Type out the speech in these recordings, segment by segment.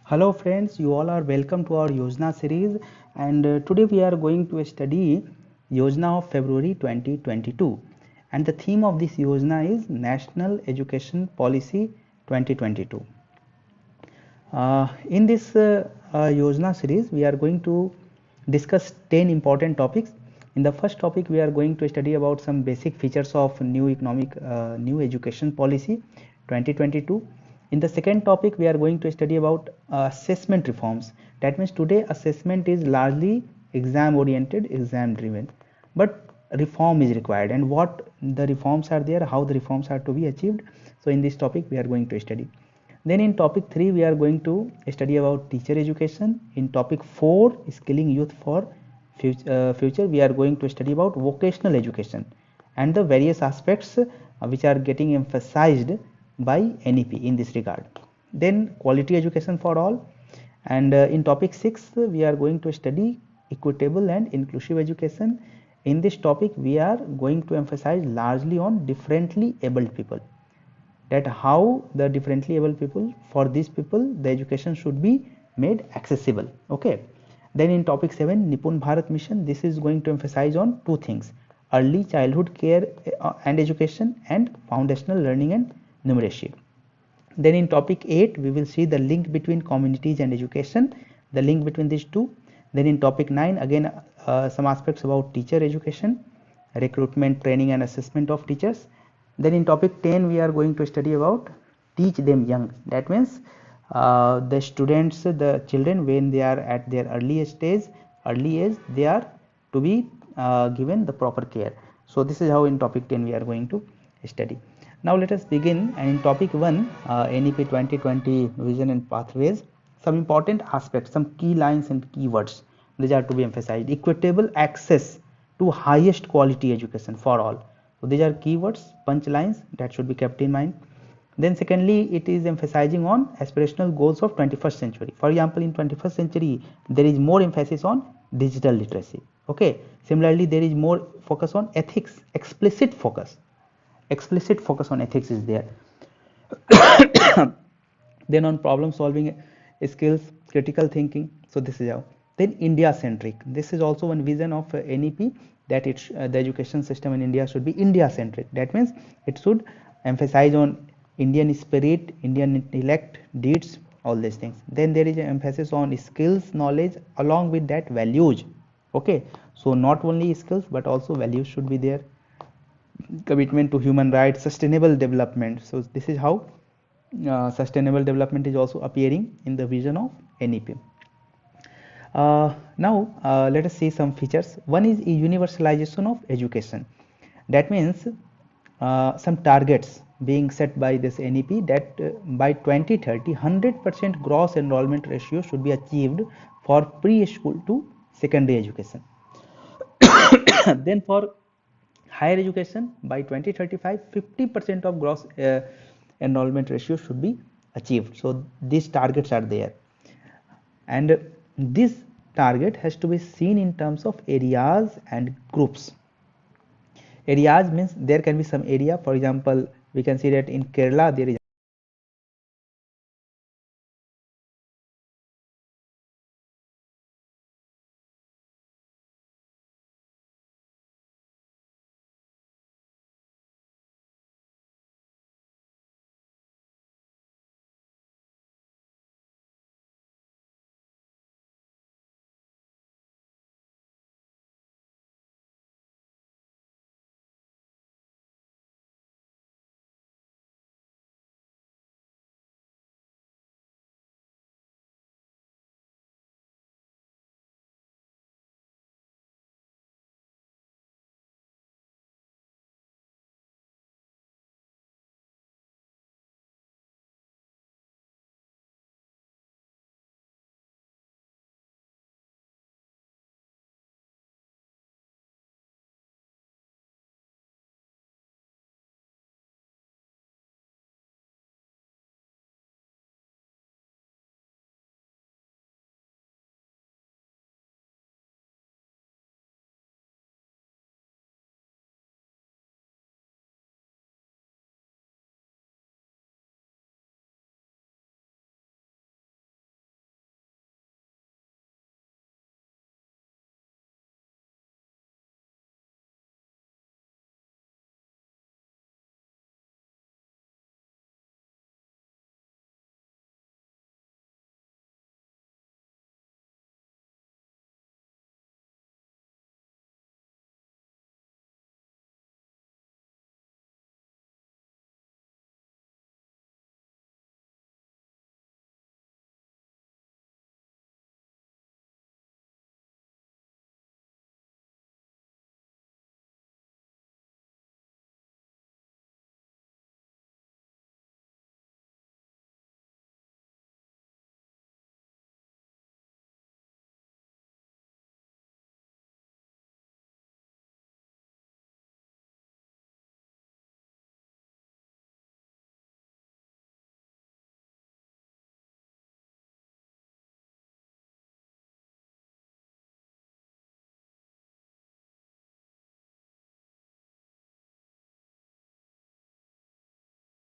Hello friends, you all are welcome to our Yojana series, and today we are going to study Yojana of February 2022, and the theme of this Yojana is National Education Policy 2022. In this Yojana series we are going to discuss 10 important topics. In the first topic we are going to study about some basic features of new education policy 2022. In the second topic we are going to study about assessment reforms. That means today assessment is largely exam oriented, exam driven, but reform is required, and what the reforms are there, how the reforms are to be achieved. So in this topic we are going to study. Then in topic 3 we are going to study about teacher education. In topic 4, skilling youth for future, we are going to study about vocational education and the various aspects which are getting emphasized by NEP in this regard. Then quality education for all, and in topic 6 we are going to study equitable and inclusive education. In this topic we are going to emphasize largely on differently abled people, that how the differently able people, for these people the education should be made accessible. Okay. Then in topic 7, Nippon Bharat mission, this is going to emphasize on two things: early childhood care and education, and foundational learning and numeracy. Then in topic 8 we will see the link between communities and education, the link between these two. Then in topic 9 again some aspects about teacher education, recruitment, training and assessment of teachers. Then in topic 10 we are going to study about teach them young. That means the students, the children, when they are at their early age, they are to be given the proper care. So this is how in topic 10 we are going to study. Now let us begin, and in topic 1, NEP 2020 vision and pathways, some important aspects, some key lines and keywords, these are to be emphasized. Equitable access to highest quality education for all. So these are keywords, punchlines that should be kept in mind. Then secondly, it is emphasizing on aspirational goals of 21st century. For example, in 21st century there is more emphasis on digital literacy. Okay. Similarly, there is more focus on ethics, explicit focus on ethics is there. Then on problem solving skills, critical thinking. So this is how. Then India centric, this is also one vision of NEP, that the education system in India should be India centric. That means it should emphasize on Indian spirit, Indian intellect, deeds, all these things. Then there is an emphasis on skills, knowledge, along with that values. Okay, so not only skills but also values should be there. Commitment to human rights, sustainable development. So this is how sustainable development is also appearing in the vision of NEP. Now let us see some features. One is universalization of education. That means some targets being set by this NEP, that by 2030 100% gross enrollment ratio should be achieved for preschool to secondary education. Then for higher education, by 2035 50% of gross enrollment ratio should be achieved. So these targets are there, and this target has to be seen in terms of areas and groups. Areas means there can be some area, for example we can see that in Kerala there is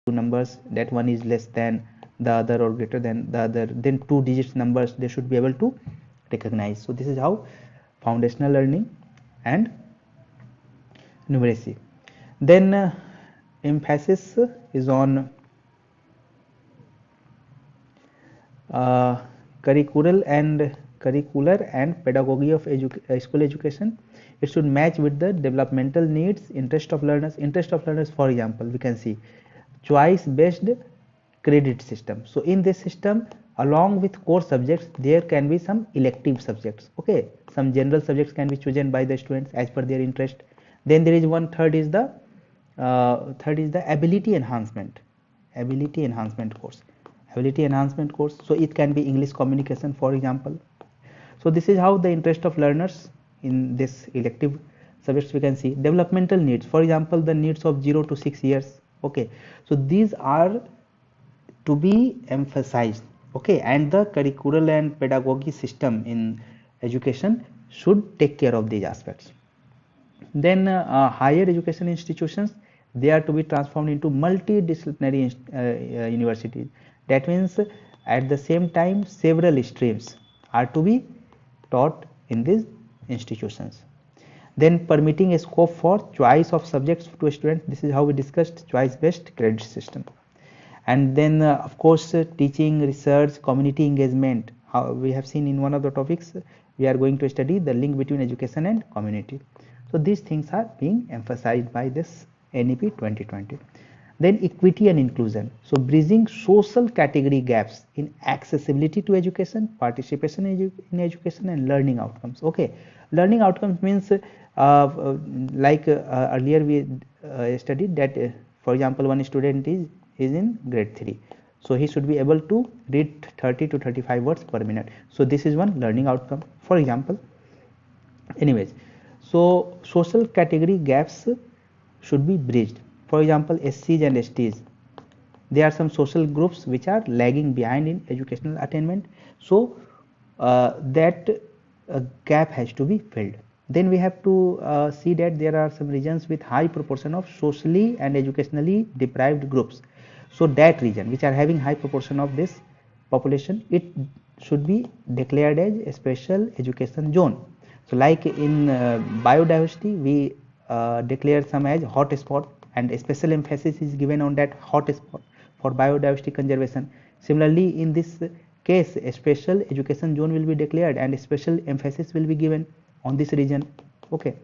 numbers, that one is less than the other or greater than the other, then 2 digits numbers they should be able to recognize. So this is how foundational learning and numeracy. Then emphasis is on curricular and pedagogy of school education. It should match with the developmental needs, interest of learners. For example, we can see choice based credit system. So in this system, along with core subjects, there can be some elective subjects. Okay, some general subjects can be chosen by the students as per their interest. Then there is third is the ability enhancement course. So it can be English communication, for example. So this is how the interest of learners in this elective subjects we can see. Developmental needs, for example, the needs of 0 to 6 years. Okay, so these are to be emphasized. Okay, and the curricular and pedagogy system in education should take care of these aspects. Then higher education institutions, they are to be transformed into multidisciplinary universities. That means at the same time several streams are to be taught in these institutions. Then permitting a scope for choice of subjects to students. This is how we discussed choice based credit system. And then of course teaching, research, community engagement. How we have seen in one of the topics, we are going to study the link between education and community. So these things are being emphasized by this NEP 2020. Then equity and inclusion. So bridging social category gaps in accessibility to education, participation in education, and learning outcomes. Okay, learning outcomes means earlier we studied that for example, one student is in grade 3, so he should be able to read 30 to 35 words per minute. So this is one learning outcome, for example. Anyways, so social category gaps should be bridged. For example, SCs and STs, there are some social groups which are lagging behind in educational attainment, so that gap has to be filled. Then we have to see that there are some regions with high proportion of socially and educationally deprived groups. So that region which are having high proportion of this population, it should be declared as a special education zone. So like in biodiversity, we declare some as hot spot, and a special emphasis is given on that hot spot for biodiversity conservation. Similarly, in this case, a special education zone will be declared and a special emphasis will be given on this region. Okay,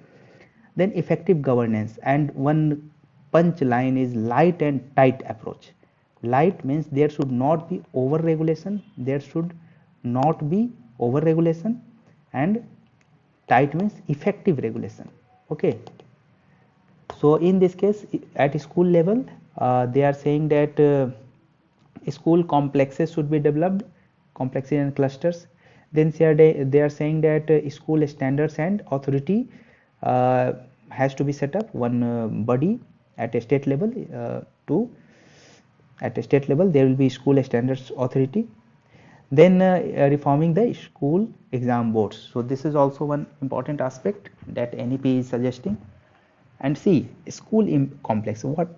then effective governance, and one punch line is light and tight approach. Light means there should not be over regulation, and tight means effective regulation. Okay, so in this case at school level they are saying that school complexes should be developed, complexes and clusters. Then they are saying that school standards and authority has to be set up, one body at a state level. At a state level there will be school standards authority. Then reforming the school exam boards. So this is also one important aspect that NEP is suggesting. And see, school complex, what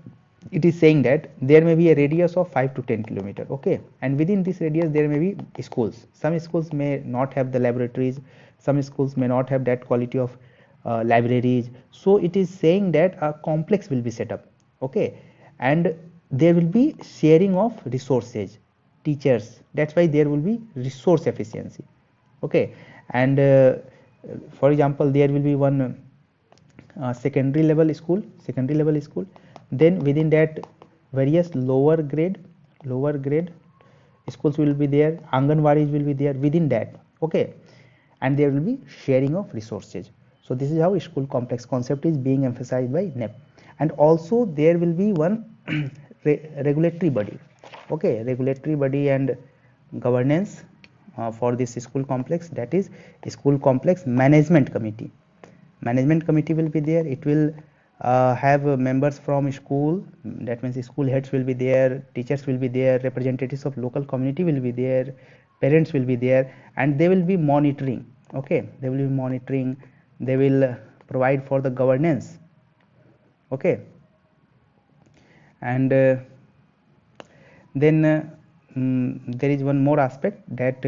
it is saying that there may be a radius of 5 to 10 kilometer. Okay, and within this radius there may be schools. Some schools may not have the laboratories, some schools may not have that quality of libraries. So it is saying that a complex will be set up. Okay, and there will be sharing of resources, teachers, that's why there will be resource efficiency. Okay, and for example there will be one secondary level school. Then within that various lower grade schools will be there, Anganwadis will be there within that. Okay, and there will be sharing of resources. So this is how school complex concept is being emphasized by NEP. And also there will be one regulatory body. Okay, regulatory body and governance for this school complex, that is school complex management committee. Management committee will be there. It will have members from school, that means school heads will be there, teachers will be there, representatives of local community will be there, parents will be there, and they will be monitoring. Okay, they will be monitoring, they will provide for the governance. Okay, and Then there is one more aspect that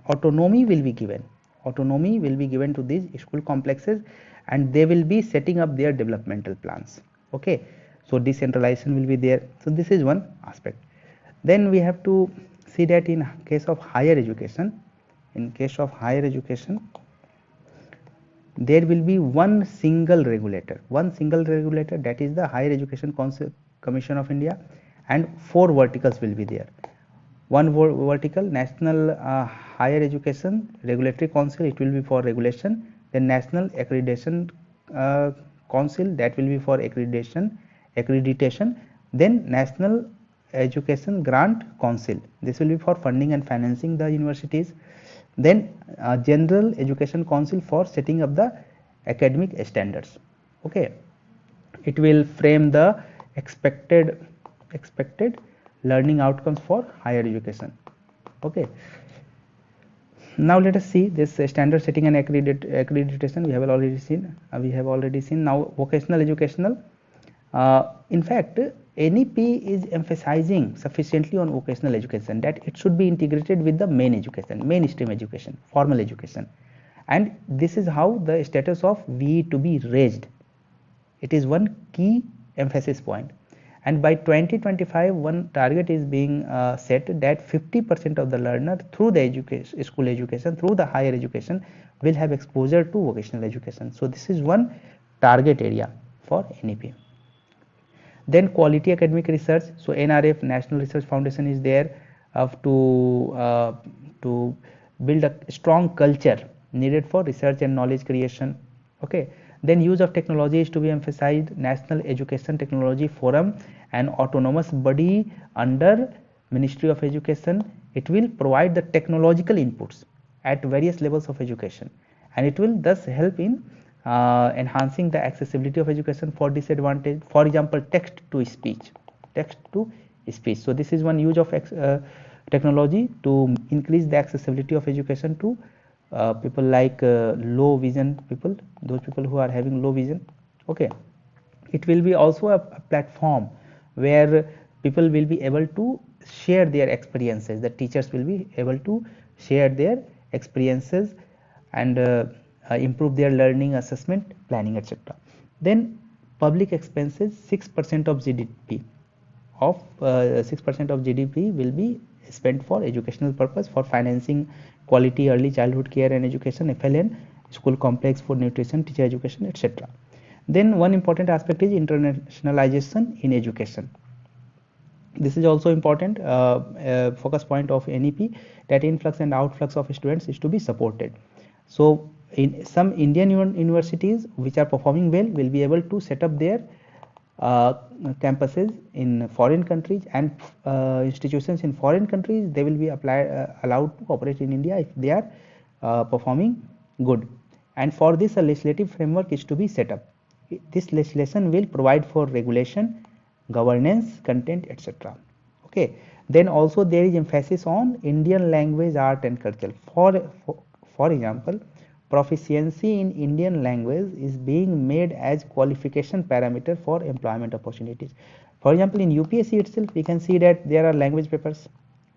autonomy will be given. Autonomy will be given to these school complexes, and they will be setting up their developmental plans. Okay, so decentralization will be there. So this is one aspect. Then we have to see that in case of higher education, there will be one single regulator, that is the Higher Education Commission of India, and 4 verticals will be there. One vertical, National Higher Education Regulatory Council, it will be for regulation. Then National Accreditation Council, that will be for accreditation. Then National Education Grant Council, this will be for funding and financing the universities. Then General Education Council for setting up the academic standards. Okay, it will frame the expected learning outcomes for higher education. Okay, now let us see this standard setting and accreditation. We have already seen. Now vocational educational. In fact, NEP is emphasizing sufficiently on vocational education, that it should be integrated with the mainstream education, formal education, and this is how the status of VE to be raised. It is one key emphasis point, and by 2025 one target is being set that 50% of the learner through the school education, through the higher education, will have exposure to vocational education. So this is one target area for NEP. Then quality academic research. So NRF, National Research Foundation, is there to build a strong culture needed for research and knowledge creation. Okay, then use of technology is to be emphasized. National Education Technology Forum, an autonomous body under Ministry of Education, it will provide the technological inputs at various levels of education, and it will thus help in enhancing the accessibility of education for disadvantaged. For example, text to speech. So this is one use of technology to increase the accessibility of education to people like low vision people, those people who are having low vision. Okay, it will be also a platform where people will be able to share their experiences. The teachers will be able to share their experiences and improve their learning, assessment, planning, etc. Then public expenses, 6% of GDP will be spent for educational purpose, for financing quality early childhood care and education, FLN, school complex for nutrition, teacher education, etc. Then one important aspect is internationalization in education. This is also important focus point of NEP, that influx and outflux of students is to be supported. So in some Indian universities which are performing well will be able to set up their campuses in foreign countries, and institutions in foreign countries, they will be allowed to operate in India if they are performing good. And for this, a legislative framework is to be set up. This legislation will provide for regulation, governance, content, etc. Okay, then also there is emphasis on Indian language, art and culture. For example, proficiency in Indian language is being made as qualification parameter for employment opportunities. For example, in UPSC itself, we can see that there are language papers.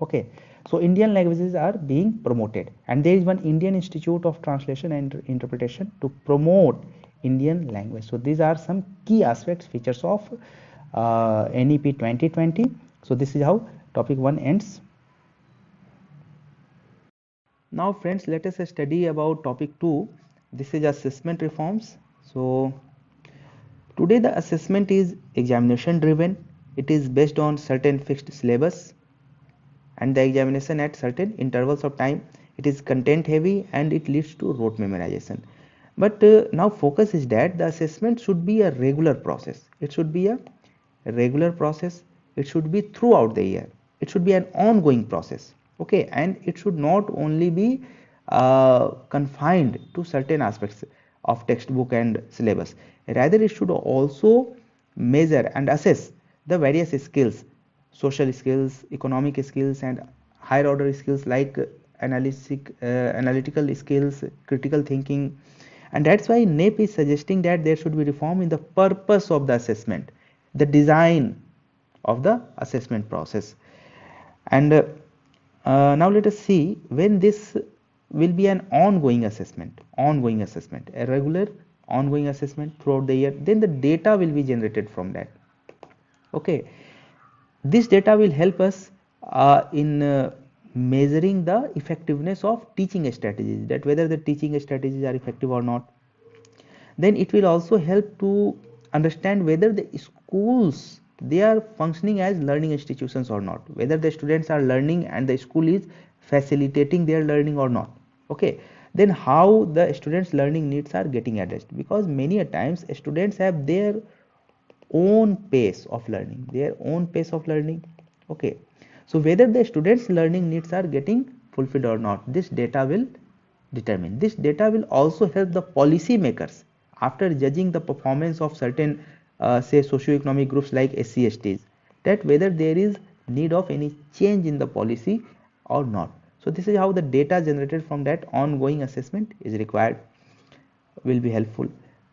Okay, so Indian languages are being promoted, and there is one Indian Institute of Translation and Interpretation to promote Indian language. So these are some key aspects, features of NEP 2020. So this is how topic 1 ends. Now friends, let us study about topic 2. This is assessment reforms. So today the assessment is examination driven. It is based on certain fixed syllabus and the examination at certain intervals of time. It is content heavy and it leads to rote memorization. But now focus is that the assessment should be a regular process. It should be a regular process. It should be throughout the year. It should be an ongoing process. Okay, and it should not only be confined to certain aspects of textbook and syllabus. Rather, it should also measure and assess the various skills, social skills, economic skills, and higher order skills like analytical skills, critical thinking. And that's why NEP is suggesting that there should be reform in the purpose of the assessment, the design of the assessment process. And now let us see when this will be an ongoing assessment, a regular ongoing assessment throughout the year, then the data will be generated from that. Okay, this data will help us in measuring the effectiveness of teaching strategies, that whether the teaching strategies are effective or not. Then it will also help to understand whether the schools, they are functioning as learning institutions or not, whether the students are learning and the school is facilitating their learning or not. Okay, then how the students learning needs are getting addressed, because many a times students have their own pace of learning, okay. So whether the students learning needs are getting fulfilled or not, this data will determine. This data will also help the policy makers after judging the performance of certain say socioeconomic groups like SC/STs, that whether there is need of any change in the policy or not. So this is how the data generated from that ongoing assessment is required, will be helpful.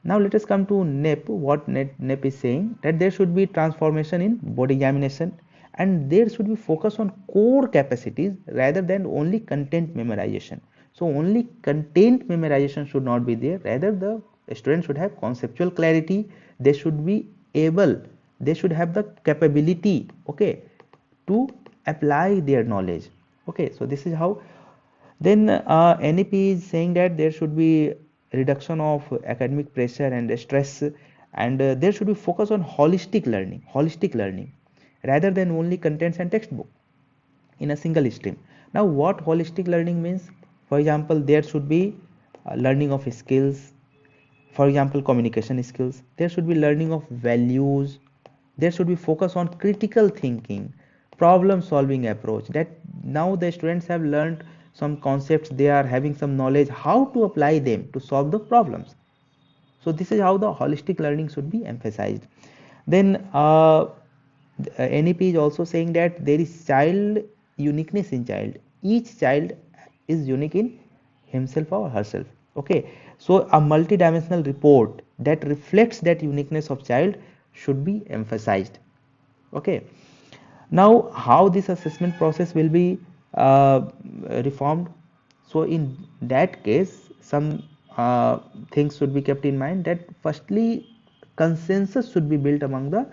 Now let us come to NEP. What NEP is saying, that there should be transformation in board examination, and there should be focus on core capacities rather than only content memorization. So only content memorization should not be there, rather the students should have conceptual clarity, they should be able, they should have the capability, okay, to apply their knowledge. Okay, so this is how. Then NEP is saying that there should be reduction of academic pressure and stress, and there should be focus on holistic learning rather than only contents and textbook in a single stream. Now what holistic learning means, for example, there should be learning of skills, for example communication skills, there should be learning of values, there should be focus on critical thinking, problem solving approach, that now the students have learned some concepts, they are having some knowledge how to apply them to solve the problems. So this is how the holistic learning should be emphasized. Then NEP is also saying that there is child uniqueness in child, each child is unique in himself or herself. Okay, so a multidimensional report that reflects that uniqueness of child should be emphasized. Okay, now how this assessment process will be reformed. So in that case some things should be kept in mind, that firstly consensus should be built among the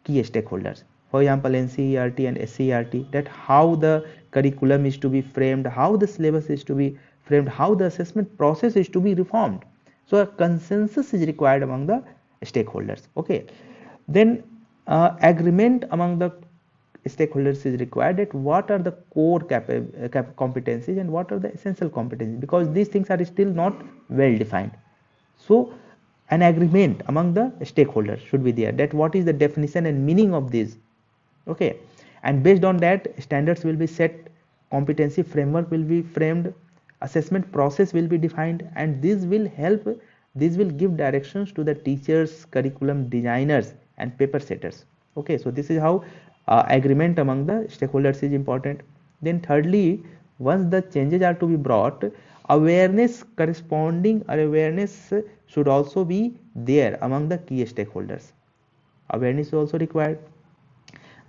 key stakeholders, for example NCERT and SCERT, that how the curriculum is to be framed, how the syllabus is to be framed, how the assessment process is to be reformed. So a consensus is required among the stakeholders. Okay, then agreement among the stakeholders is required, that what are the core competencies and what are the essential competencies, because these things are still not well defined. So an agreement among the stakeholders should be there, that what is the definition and meaning of these. Okay, and based on that standards will be set, competency framework will be framed, assessment process will be defined, and this will help, this will give directions to the teachers, curriculum designers and paper setters. Okay, so this is how agreement among the stakeholders is important. Then thirdly, once the changes are to be brought, awareness, corresponding awareness should also be there among the key stakeholders. Awareness is also required.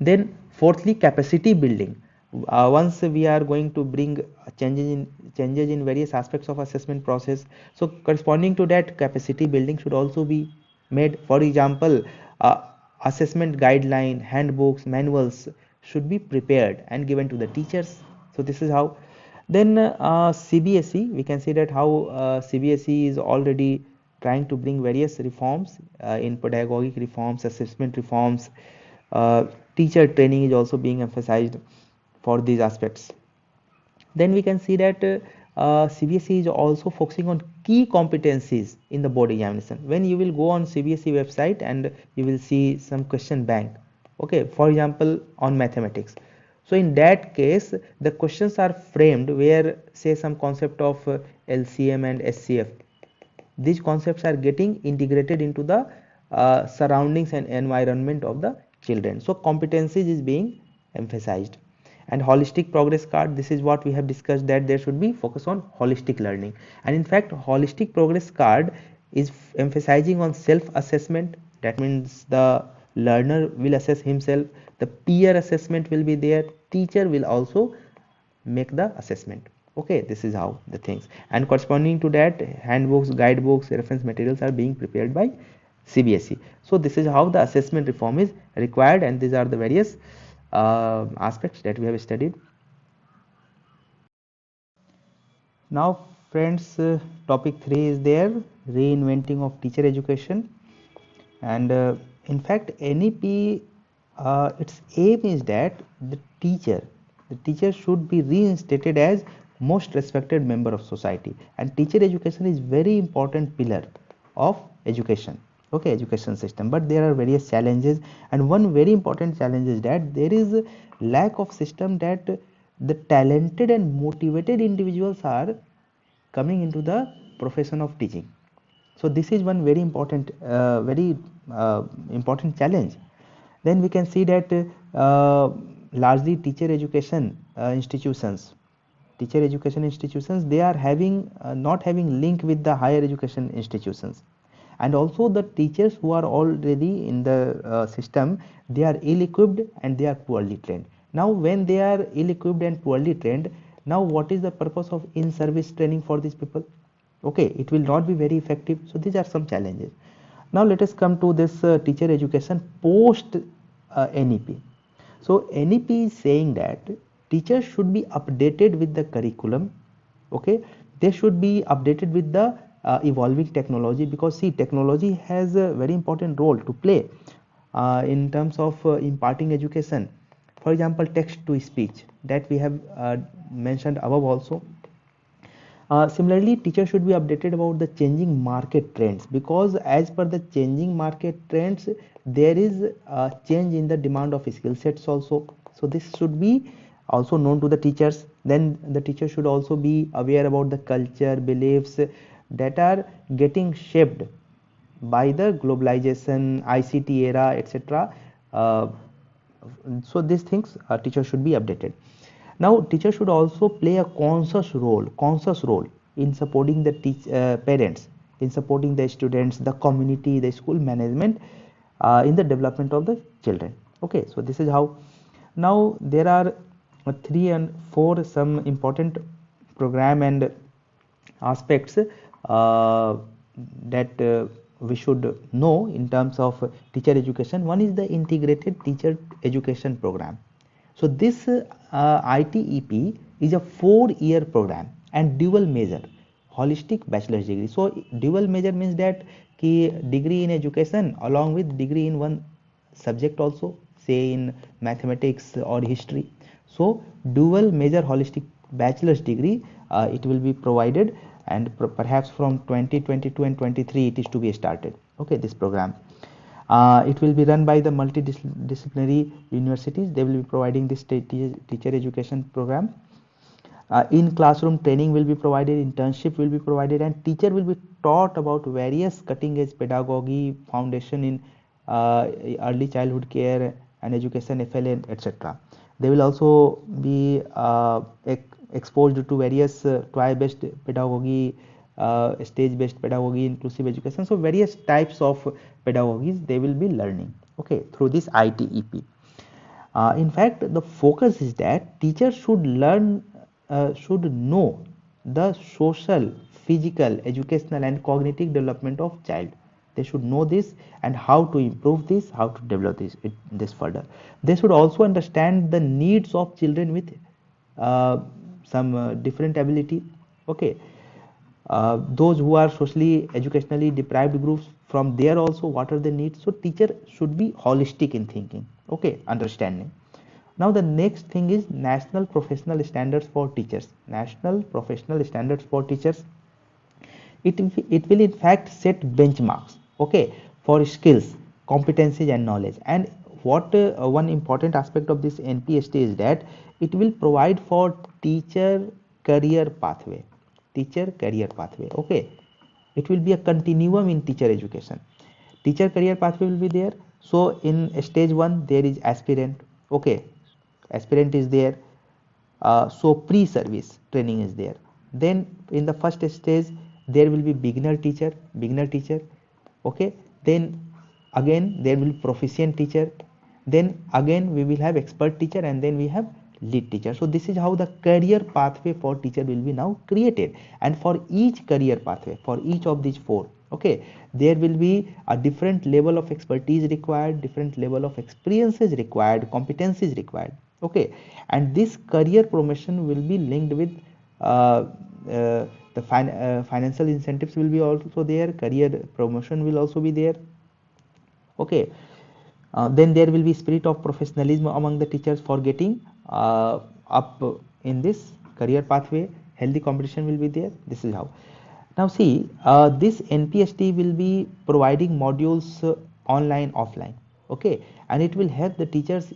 Then fourthly, capacity building. Once we are going to bring changes in various aspects of assessment process, so corresponding to that capacity building should also be made. For example, assessment guideline, handbooks, manuals should be prepared and given to the teachers. So this is how. Then CBSE, we can see that how CBSE is already trying to bring various reforms in pedagogic reforms, assessment reforms, teacher training is also being emphasized for these aspects. Then we can see that CBSE is also focusing on key competencies in the board examination. When you will go on CBSE website and you will see some question bank, okay, for example on mathematics. So in that case the questions are framed where say some concept of LCM and SCF, these concepts are getting integrated into the surroundings and environment of the children. So competencies is being emphasized. And holistic progress card, this is what we have discussed, that there should be focus on holistic learning, and in fact holistic progress card is emphasizing on self assessment, that means the learner will assess himself, the peer assessment will be there, teacher will also make the assessment. Okay, this is how the things, and corresponding to that, handbooks, guidebooks, reference materials are being prepared by CBSE. So this is how the assessment reform is required, and these are the various aspects that we have studied. Now friends, topic 3 is there, reinventing of teacher education. And in fact NEP, its aim is that the teacher should be reinstated as most respected member of society, and teacher education is very important pillar of education, okay, education system. But there are various challenges, and one very important challenge is that there is a lack of system that the talented and motivated individuals are coming into the profession of teaching. So this is one very important important challenge. Then we can see that largely teacher education institutions, they are having not having link with the higher education institutions, and also the teachers who are already in the system, they are ill equipped and they are poorly trained. Now when they are ill equipped and poorly trained, now what is the purpose of in service training for these people? Okay, it will not be very effective. So these are some challenges. Now let us come to this teacher education post NEP. So NEP is saying that teachers should be updated with the curriculum. Okay, they should be updated with the evolving technology, because see, technology has a very important role to play in terms of imparting education. For example, text to speech that we have mentioned above also. Similarly, teachers should be updated about the changing market trends, because as per the changing market trends, there is a change in the demand of skill sets also. So this should be also known to the teachers. Then the teacher should also be aware about the culture, beliefs that are getting shaped by the globalization, ICT era, etc. So these things teachers should be updated. Now teacher should also play a conscious role in supporting the parents, in supporting the students, the community, the school management in the development of the children. Okay, so this is how. Now there are 3 and 4 some important program and aspects that we should know in terms of teacher education. One is the integrated teacher education program. So this ITEP is a 4-year program and dual major, holistic bachelor's degree. So dual major means that ki degree in education along with degree in one subject also, say in mathematics or history. So dual major holistic bachelor's degree, it will be provided, and perhaps from 2022 and 23 it is to be started. Okay, this program. It will be run by the multidisciplinary universities. They will be providing this teacher education program. In classroom training will be provided, internship will be provided, and teacher will be taught about various cutting edge pedagogy, foundation in early childhood care and education, FLN, etc. They will also be exposed to various toy based pedagogy, stage based pedagogy, inclusive education. So various types of pedagogies they will be learning, okay, through this ITEP. In fact, the focus is that teachers should should know the social, physical, educational and cognitive development of child. They should know this and how to improve this, how to develop this further. They should also understand the needs of children with some different ability. Okay, those who are socially educationally deprived groups, from there also what are the needs. So teacher should be holistic in thinking, okay, understanding. Now the next thing is national professional standards for teachers. National professional standards for teachers, it will in fact set benchmarks, okay, for skills, competencies and knowledge. And what one important aspect of this NPST is that it will provide for teacher career pathway. Teacher career pathway, okay, it will be a continuum in teacher education. Teacher career pathway will be there. So in stage 1 there is aspirant, okay, aspirant is there. So pre-service training is there. Then in the first stage there will be beginner teacher, okay. Then again there will be proficient teacher, then again we will have expert teacher, and then we have lead teacher. So this is how the career pathway for teacher will be now created. And for each career pathway, for each of these four, okay, there will be a different level of expertise required, different level of experiences required, competencies required, okay. And this career promotion will be linked with the financial incentives will be also there, career promotion will also be there, okay. Then there will be spirit of professionalism among the teachers for getting up in this career pathway. Healthy competition will be there. This is how. Now see, this NPST will be providing modules online, offline, okay, and it will help the teachers,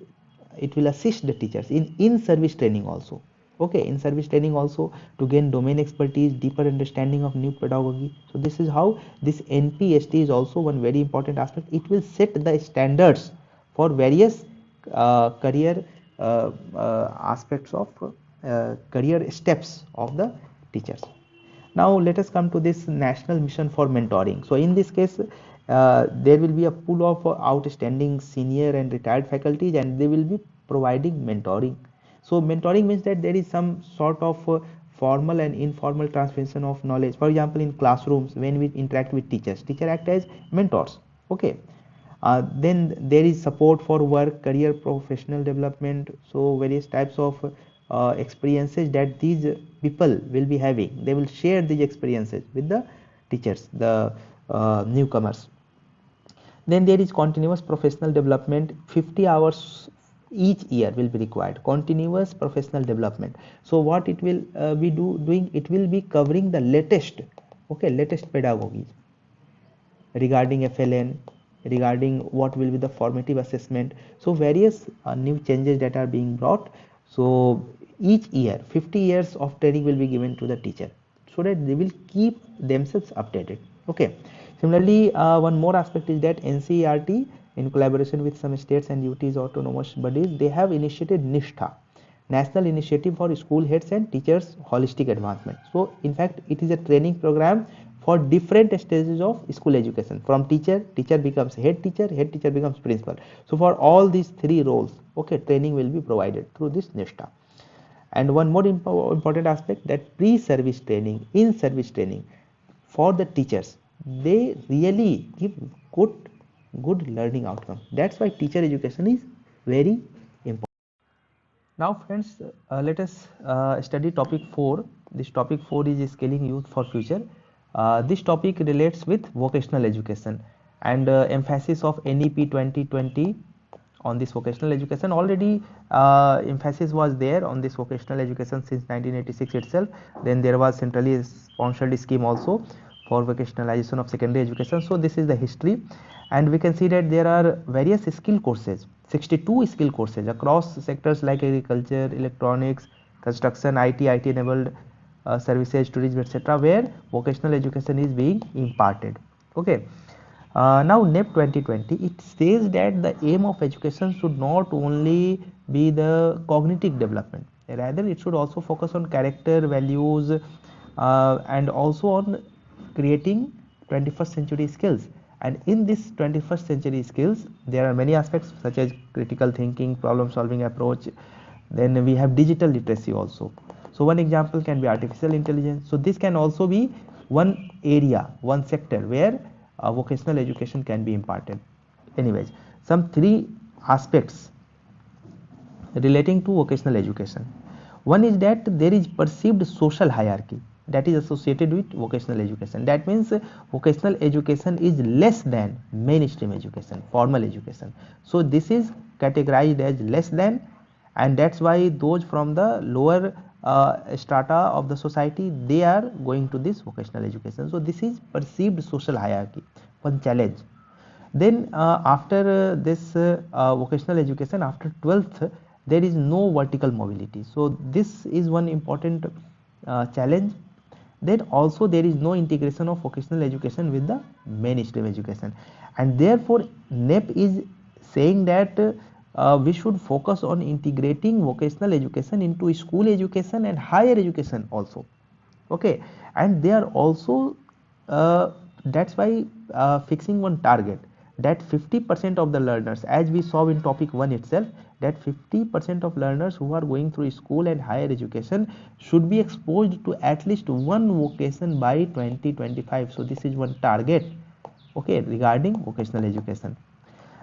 it will assist the teachers in service training also, okay, in service training also, to gain domain expertise, deeper understanding of new pedagogy. So this is how this NPST is also one very important aspect. It will set the standards for various career aspects of career steps of the teachers. Now let us come to this national mission for mentoring. So in this case, there will be a pool of outstanding senior and retired faculties, and they will be providing mentoring. So mentoring means that there is some sort of formal and informal transmission of knowledge. For example, in classrooms, when we interact with teachers, teachers act as mentors, okay. Then there is support for work, career, professional development. So various types of experiences that these people will be having, they will share these experiences with the teachers, the newcomers. Then there is continuous professional development. 50 hours each year will be required, continuous professional development. So what it will be doing, it will be covering the latest, okay, latest pedagogies regarding FLN, regarding what will be the formative assessment. So various new changes that are being brought. So each year 50 years of training will be given to the teacher, so that they will keep themselves updated, okay. Similarly, one more aspect is that NCERT, in collaboration with some states and UT's autonomous bodies, they have initiated NIShtha, National Initiative for School Heads and Teachers Holistic Advancement. So in fact it is a training program for different stages of school education. From teacher becomes head teacher becomes principal. So for all these three roles, okay, training will be provided through this NIShtha. And one more important aspect, that pre-service training, in-service training for the teachers, they really give good learning outcome. That's why teacher education is very important. Now friends, let us study topic 4. This topic 4 is scaling youth for future. This topic relates with vocational education and emphasis of NEP 2020 on this vocational education. Already emphasis was there on this vocational education since 1986 itself. Then there was centrally sponsored scheme also for vocationalization of secondary education. So this is the history, and we can see that there are various skill courses, 62 skill courses across sectors like agriculture, electronics, construction, IT enabled services, tourism, etc., where vocational education is being imparted, okay. Now NEP 2020, it says that the aim of education should not only be the cognitive development, rather it should also focus on character, values, and also on creating 21st century skills. And in this 21st century skills, there are many aspects such as critical thinking, problem solving approach. Then we have digital literacy also. So one example can be artificial intelligence. So this can also be one area, one sector where vocational education can be imparted. Anyways, some 3 aspects relating to vocational education. One is that there is perceived social hierarchy that is associated with vocational education. That means vocational education is less than mainstream education, formal education. So this is categorized as less than, and that's why those from the lower strata of the society, they are going to this vocational education. So this is perceived social hierarchy, one challenge. Then after this vocational education, after 12th, there is no vertical mobility. So this is one important challenge. Then also there is no integration of vocational education with the mainstream education, and therefore NEP is saying that we should focus on integrating vocational education into school education and higher education also, okay. And they are also that's why fixing one target, that 50% of the learners, as we saw in topic 1 itself, that 50% of learners who are going through school and higher education should be exposed to at least one vocation by 2025. So this is one target, okay, regarding vocational education.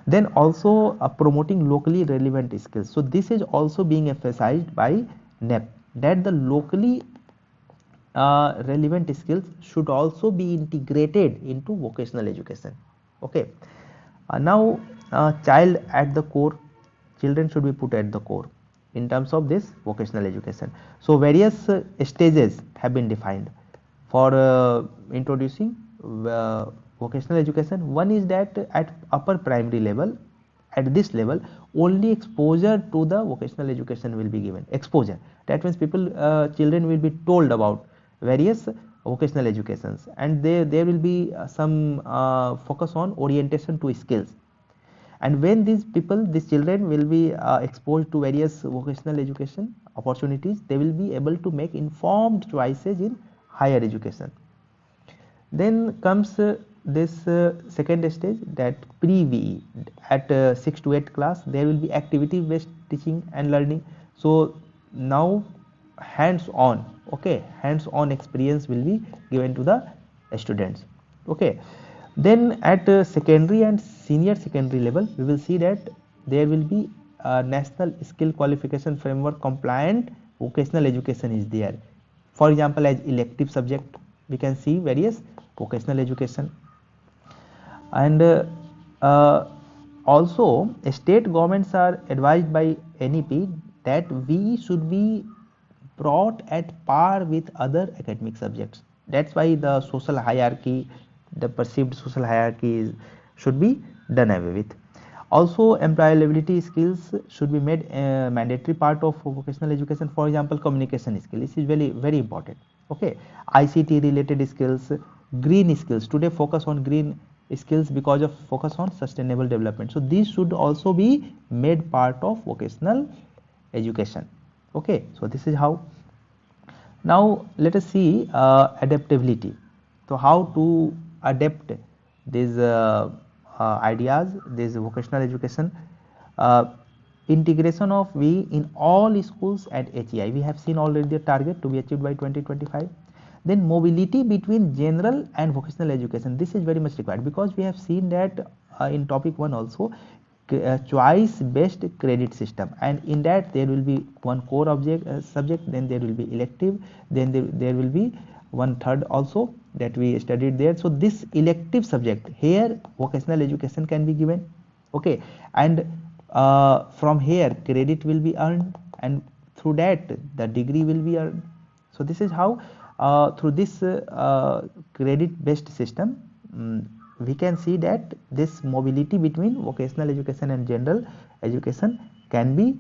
Then also promoting locally relevant skills. So this is also being emphasized by NEP, that the locally relevant skills should also be integrated into vocational education. Okay. Now child at the core, children should be put at the core in terms of this vocational education. So various stages have been defined for introducing vocational education. One is that at upper primary level, at this level only exposure to the vocational education will be given. Exposure, that means people, children will be told about various vocational educations, and there will be some focus on orientation to skills. And when these children will be exposed to various vocational education opportunities, they will be able to make informed choices in higher education. Then comes this second stage, that pre-VE. At 6 to 8 class there will be activity based teaching and learning. So now hands on, okay, hands on experience will be given to the students. Okay. Then at secondary and senior secondary level, we will see that there will be national skill qualification framework compliant vocational education is there. For example, as elective subject we can see various vocational education. And also state governments are advised by NEP that we should be brought at par with other academic subjects. That's why the social hierarchy, the perceived social hierarchy should be done away with. Also employability skills should be made a mandatory part of vocational education. For example, communication skill, this is very very important. Okay, ICT related skills, green skills. Today focus on green skills because of focus on sustainable development. So these should also be made part of vocational education. Okay, so this is how. Now let us see adaptability. So how to adapt these ideas, this vocational education. Integration of V in all schools at HEI. We have seen already the target to be achieved by 2025. Then mobility between general and vocational education. This is very much required because we have seen that in topic 1 also, choice based credit system, and in that there will be one core subject, then there will be elective, then there will be one third also that we studied there. So this elective subject, here vocational education can be given. Okay, and from here credit will be earned, and through that the degree will be earned. So this is how through this credit based system we can see that this mobility between vocational education and general education can be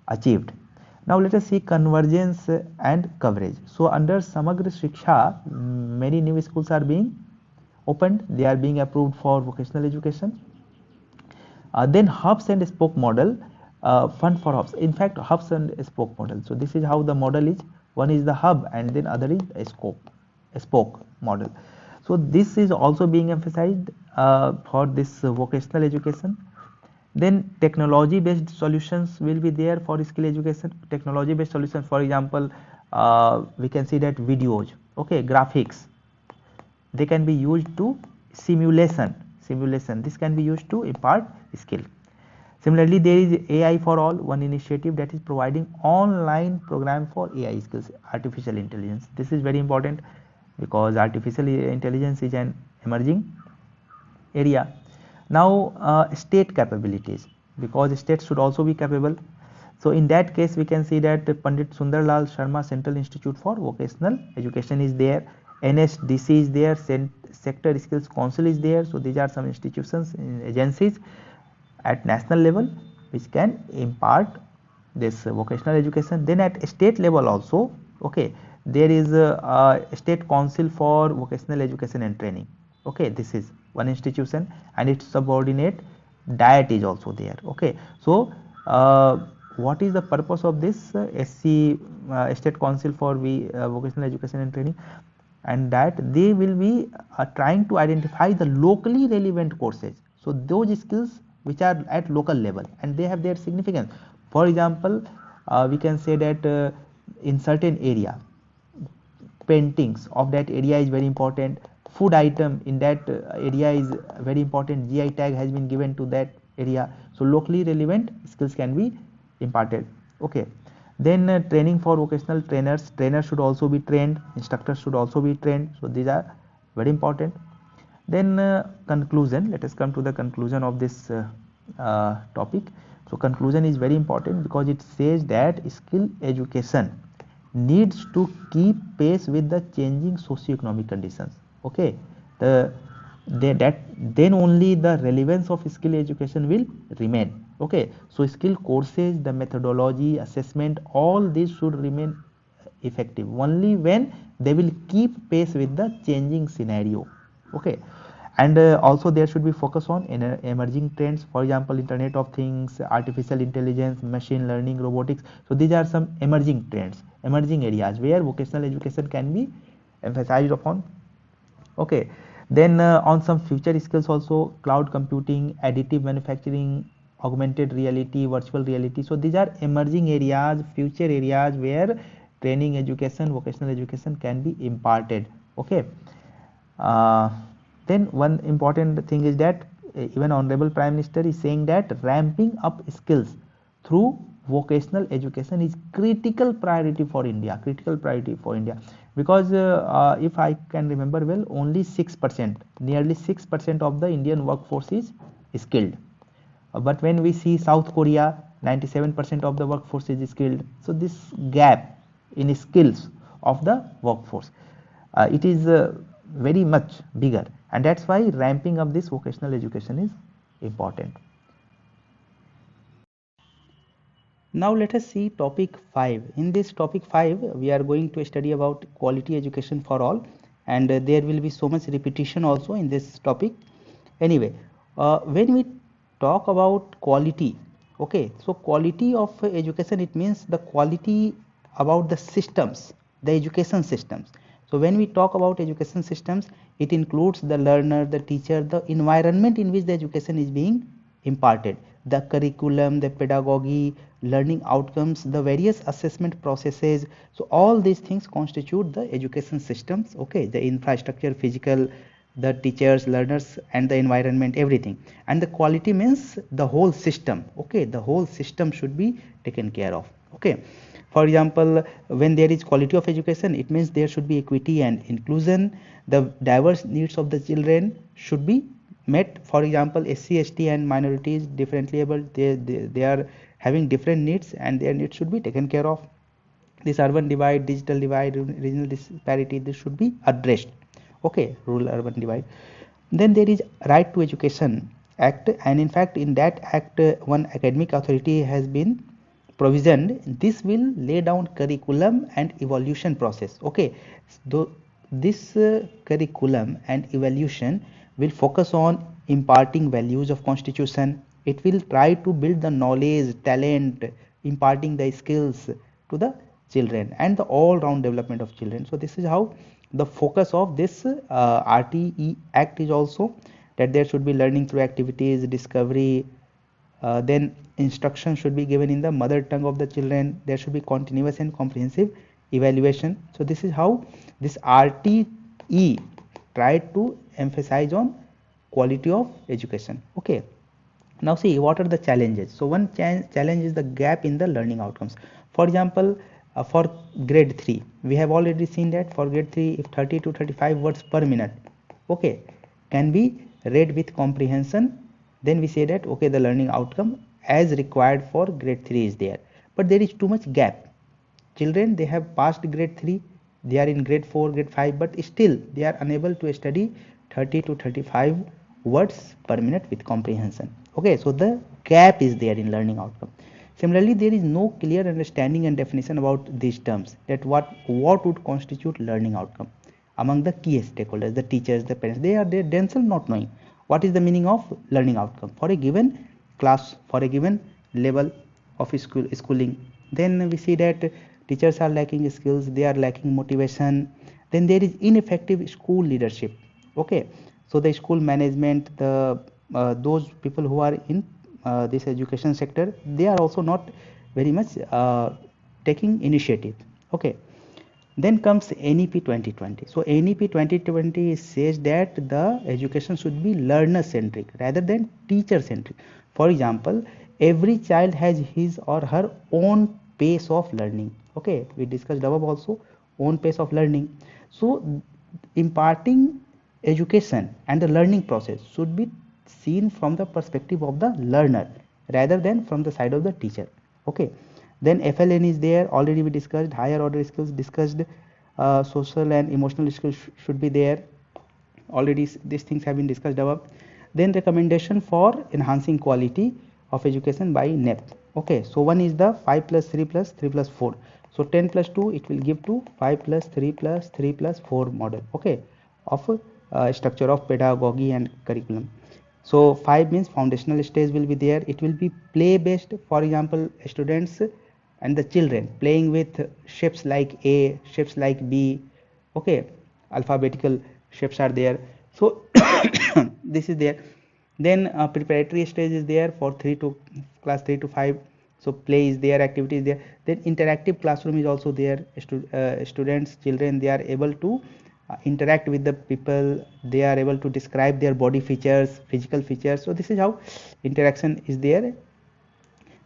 achieved. Now let us see convergence and coverage. So under Samagra Shiksha, many new schools are being opened, they are being approved for vocational education. Then hubs and spoke model, fund for hubs. In fact, hubs and spoke model. So this is how the model is. One is the hub and then other is a spoke model. So this is also being emphasized for this vocational education. Then technology based solutions will be there for skill education. Technology based solutions, for example, we can see that videos, okay, graphics, they can be used to simulation. This can be used to impart skill. Similarly, there is AI for all, one initiative that is providing online program for AI skills, artificial intelligence. This is very important because artificial intelligence is an emerging area. Now state capabilities, because states should also be capable. So in that case we can see that Pandit Sundarlal Sharma Central Institute for Vocational Education is there, NSDC is there, Sector Skills Council is there. So these are some institutions, agencies at national level which can impart this vocational education. Then at state level also, okay, there is a State Council for Vocational Education and Training. Okay, this is one institution, and its subordinate DIET is also there. Okay, so what is the purpose of this SC State Council for Vocational Education and Training? And that they will be trying to identify the locally relevant courses. So those skills which are at local level and they have their significance. For example, we can say that in certain area, paintings of that area is very important, food item in that area is very important, GI tag has been given to that area, so locally relevant skills can be imparted. Okay, then training for vocational trainers should also be trained, instructors should also be trained, so these are very important. Then conclusion, let us come to the conclusion of this topic. So conclusion is very important because it says that skill education needs to keep pace with the changing socio-economic conditions. Okay, then only the relevance of skill education will remain. Okay, so skill courses, the methodology, assessment, all these should remain effective only when they will keep pace with the changing scenario. Okay, and also there should be focus on emerging trends, for example Internet of Things, artificial intelligence, machine learning, robotics. So these are some emerging trends, emerging areas where vocational education can be emphasized upon. Okay, then on some future skills also, cloud computing, additive manufacturing, augmented reality, virtual reality. So these are emerging areas, future areas where training education, vocational education can be imparted. Okay, then one important thing is that even Honorable Prime Minister is saying that ramping up skills through vocational education is critical priority for India, because if I can remember well, only 6%, nearly 6% of the Indian workforce is skilled. But when we see South Korea, 97% of the workforce is skilled. So this gap in skills of the workforce, it is very much bigger, and that's why ramping up this vocational education is important. Now let us see topic 5. In this topic 5, we are going to study about quality education for all, and there will be so much repetition also in this topic. Anyway, when we talk about quality, okay, so quality of education, it means the quality about the systems, the education systems. So when we talk about education systems, it includes the learner, the teacher, the environment in which the education is being imparted, the curriculum, the pedagogy, learning outcomes, the various assessment processes. So all these things constitute the education systems. Okay, the infrastructure, physical, the teachers, learners, and the environment, everything. And the quality means the whole system. Okay, the whole system should be taken care of. Okay, for example, when there is quality of education, it means there should be equity and inclusion. The diverse needs of the children should be met. For example, SC, ST and minorities, differently able, they are having different needs, and their needs should be taken care of. This urban divide, digital divide, regional disparity, this should be addressed. Okay, rural urban divide. Then there is Right to Education Act, and in fact in that act one academic authority has been provisioned. This will lay down curriculum and evaluation process. Okay, so this curriculum and evaluation will focus on imparting values of constitution. It will try to build the knowledge, talent, imparting the skills to the children and the all-round development of children. So this is how the focus of this RTE Act is also, that there should be learning through activities, discovery, then instruction should be given in the mother tongue of the children. There should be continuous and comprehensive evaluation. So this is how this RTE tried to emphasize on quality of education. Okay, now see what are the challenges. So one challenge is the gap in the learning outcomes. For example, for grade 3, we have already seen that for grade 3, if 30 to 35 words per minute, okay, can be read with comprehension, then we say that okay, the learning outcome as required for grade 3 is there. But there is too much gap. Children, they have passed grade 3, they are in grade 4, grade 5, but still they are unable to study 30 to 35 words per minute with comprehension. Okay, so the gap is there in learning outcome. Similarly, there is no clear understanding and definition about these terms, that what would constitute learning outcome among the key stakeholders, the teachers, the parents. They are themselves not knowing what is the meaning of learning outcome for a given class, for a given level of schooling. Then we see that teachers are lacking skills, they are lacking motivation. Then there is ineffective school leadership. Okay, so the school management, the those people who are in this education sector, they are also not very much taking initiative. Okay. Then comes NEP 2020. So NEP 2020 says that the education should be learner centric rather than teacher centric. For example, every child has his or her own pace of learning. Okay, we discussed above also, own pace of learning. So imparting education and the learning process should be seen from the perspective of the learner rather than from the side of the teacher. Okay. Then FLN is there, already we discussed. Higher order skills discussed. Social and emotional skills should be there, already these things have been discussed above. Then recommendation for enhancing quality of education by NEP. Okay, so one is the 5 plus 3 plus 3 plus 4. So 10 plus 2, it will give to 5 plus 3 plus 3 plus 4 model. Okay, of structure of pedagogy and curriculum. So 5 means foundational stage will be there. It will be play based. For example, students and the children playing with shapes like A, shapes like B. Okay, alphabetical shapes are there. So this is there. Then preparatory stage is there for class 3 to 5. So play is there, activity is there. Then interactive classroom is also there. Students, children, they are able to interact with the people, they are able to describe their body features, physical features. So this is how interaction is there.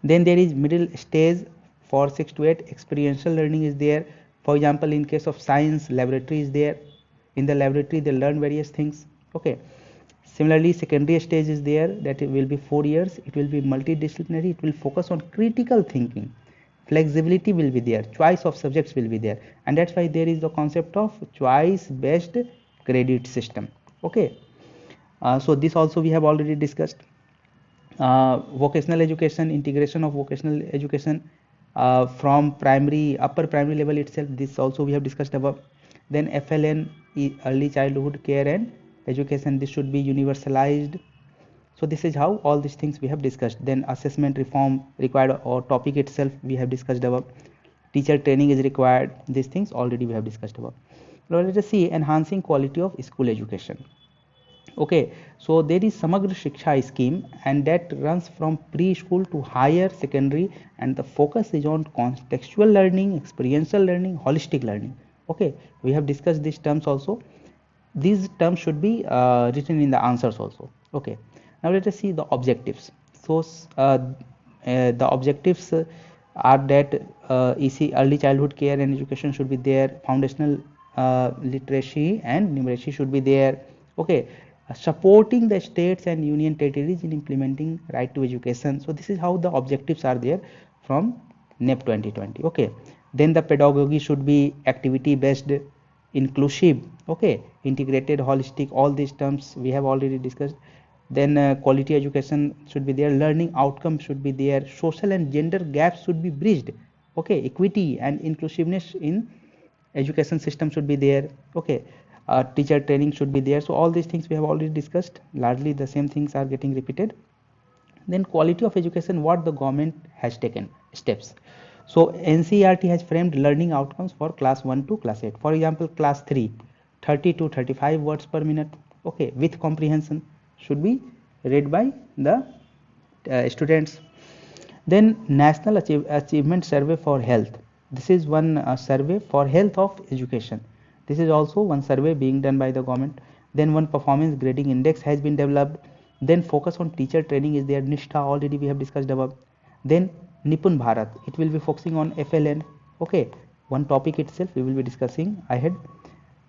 Then there is middle stage for 6 to 8, experiential learning is there. For example, in case of science, laboratory is there. In the laboratory they learn various things. Okay. Similarly, secondary stage is there, that it will be 4 years. It will be multidisciplinary. It will focus on critical thinking. Flexibility will be there, choice of subjects will be there, and that's why there is the concept of choice based credit system. Okay. So this also we have already discussed. Vocational education, integration of vocational education from upper primary level itself, this also we have discussed above. Then FLN, early childhood care and education, this should be universalized. So this is how all these things we have discussed. Then assessment reform required, or topic itself we have discussed above. Teacher training is required. These things already we have discussed above. Now let us see enhancing quality of school education. Okay, so there is Samagra Shiksha scheme, and that runs from preschool to higher secondary, and the focus is on contextual learning, experiential learning, holistic learning. Okay, we have discussed these terms also. These terms should be written in the answers also. Okay. Now let us see the objectives. So the objectives are that EC, early childhood care and education should be there. Foundational literacy and numeracy should be there. Okay, supporting the states and union territories in implementing right to education. So this is how the objectives are there from NEP 2020. Okay, then the pedagogy should be activity based, inclusive, okay, integrated, holistic. All these terms we have already discussed. Then quality education should be there, learning outcome should be there, social and gender gaps should be bridged. Okay, equity and inclusiveness in education system should be there. Okay, teacher training should be there. So all these things we have already discussed. Largely the same things are getting repeated. Then quality of education, what the government has taken steps. So NCERT has framed learning outcomes for class 1 to class 8. For example, class 3, 30 to 35 words per minute. Okay, with comprehension should be read by the students. Then National Achievement Survey for Health. This is one survey for health of education. This is also one survey being done by the government. Then one performance grading index has been developed. Then focus on teacher training is there. Nishtha already we have discussed above. Then Nippon Bharat, it will be focusing on FLN. Okay, one topic itself we will be discussing ahead.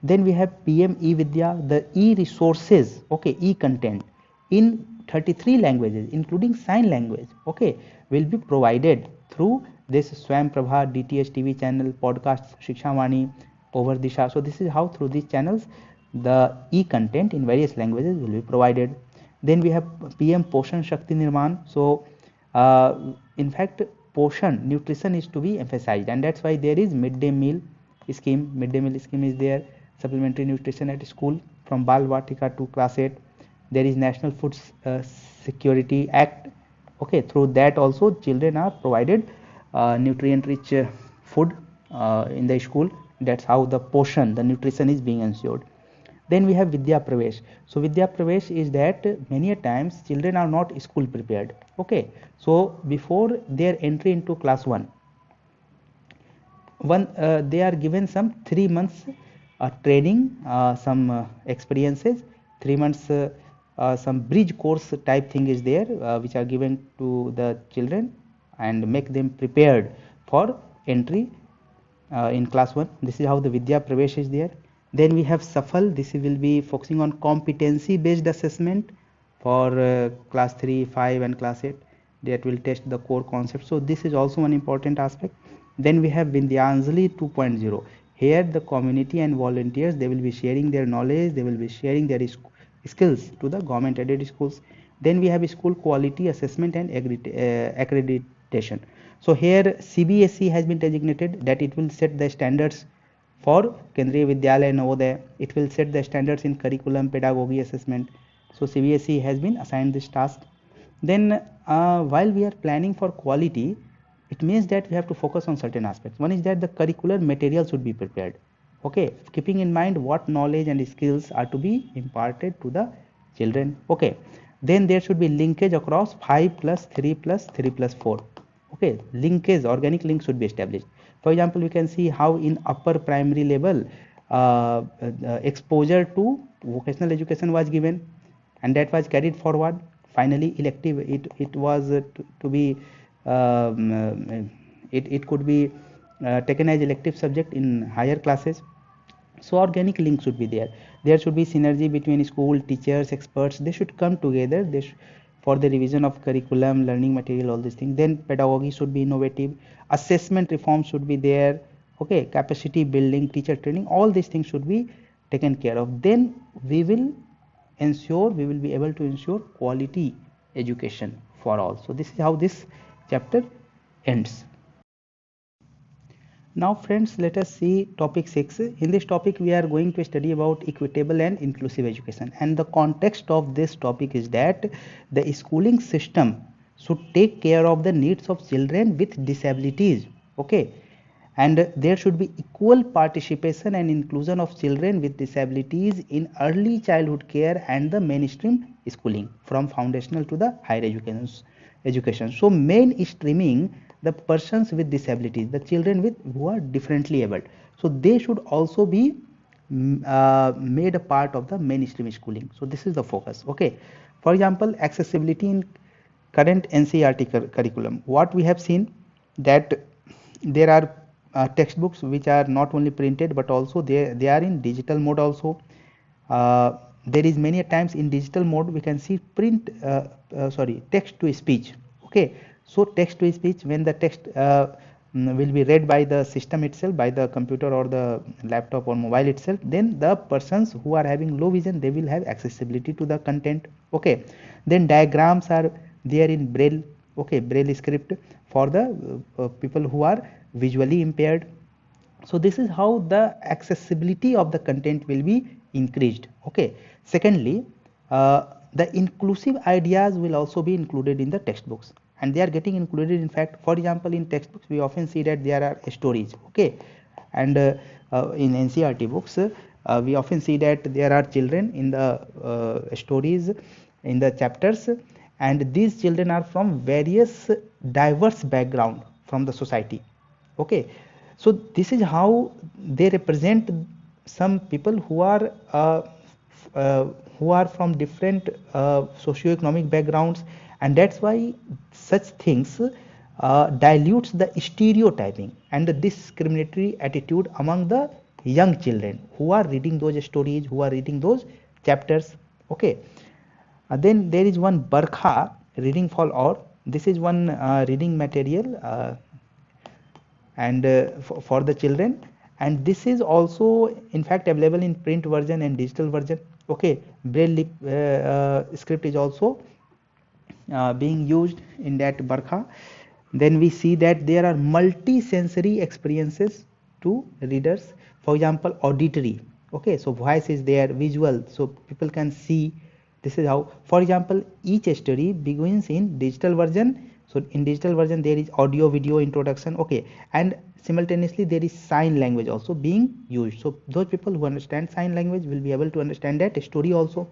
Then we have PM eVidya, the e-resources, okay, e-content in 33 languages, including sign language, okay, will be provided through this Swam Prabha, DTH TV channel, podcasts, Shikshavani, Over Disha. So this is how through these channels the e-content in various languages will be provided. Then we have PM Poshan Shakti Nirman. So in fact, Poshan, nutrition is to be emphasized, and that's why there is midday meal scheme. Midday meal scheme is there. Supplementary nutrition at school from Bal Vatika to class 8. There is National Food Security Act. Okay, through that also children are provided nutrient rich food in the school. That's how the portion, the nutrition is being ensured. Then we have Vidya Pravesh. So Vidya Pravesh is that many a times children are not school prepared. Okay, so before their entry into class 1, they are given some 3 months training, some experiences, 3 months some bridge course type thing is there, which are given to the children and make them prepared for entry in class 1. This is how the Vidya Pravesh is there. Then we have Safal. This will be focusing on competency based assessment for class 3, 5 and class 8. That will test the core concepts. So this is also one important aspect. Then we have Vindhyanjali 2.0. Here the community and volunteers, they will be sharing their knowledge, they will be sharing their skills to the government aided schools. Then we have school quality assessment and accreditation. So here CBSE has been designated that it will set the standards for Kendriya Vidyalaya Navodaya. It will set the standards in curriculum, pedagogy, assessment. So CBSE has been assigned this task. Then while we are planning for quality, it means that we have to focus on certain aspects. One is that the curricular material should be prepared. Okay, keeping in mind what knowledge and skills are to be imparted to the children. Okay, then there should be linkage across 5 plus 3 plus 3 plus 4. Okay, linkage, organic link should be established. For example, we can see how in upper primary level exposure to vocational education was given and that was carried forward. Finally elective, it was to be it could be taken as elective subject in higher classes. So organic link should be there. There should be synergy between school, teachers, experts. They should come together for the revision of curriculum, learning material, all these things. Then pedagogy should be innovative. Assessment reform should be there. Okay, capacity building, teacher training, all these things should be taken care of. Then we will be able to ensure quality education for all. So this is how this chapter ends. Now friends, let us see topic 6. In this topic we are going to study about equitable and inclusive education, and the context of this topic is that the schooling system should take care of the needs of children with disabilities. Okay, and there should be equal participation and inclusion of children with disabilities in early childhood care and the mainstream schooling from foundational to the higher education. So mainstreaming the persons with disabilities, the children who are differently abled, so they should also be made a part of the mainstream schooling. So this is the focus. Okay, for example, accessibility in current NCERT curriculum, what we have seen that there are textbooks which are not only printed but also they are in digital mode also. There is many times in digital mode we can see text to speech. Okay, so text to speech, when the text will be read by the system itself, by the computer or the laptop or mobile itself, then the persons who are having low vision, they will have accessibility to the content. Okay, then diagrams are there in braille. Okay, braille script for the people who are visually impaired. So this is how the accessibility of the content will be increased. Okay, secondly, the inclusive ideas will also be included in the textbooks, and they are getting included. In fact, for example, in textbooks we often see that there are stories. Okay, and in NCERT books we often see that there are children in the stories, in the chapters, and these children are from various diverse background from the society. Okay, so this is how they represent some people who are from different socio-economic backgrounds, and that's why such things dilutes the stereotyping and the discriminatory attitude among the young children who are reading those stories, who are reading those chapters. Okay, then there is one Barkha reading for all. This is one reading material and for the children, and this is also in fact available in print version and digital version. Okay, braille script is also being used in that Barkha. Then we see that there are multi-sensory experiences to readers. For example, auditory. Okay, so voice is there, visual, so people can see. This is how, for example, each story begins in digital version, So in digital version there is audio video introduction, okay, and simultaneously there is sign language also being used. So those people who understand sign language will be able to understand that story also,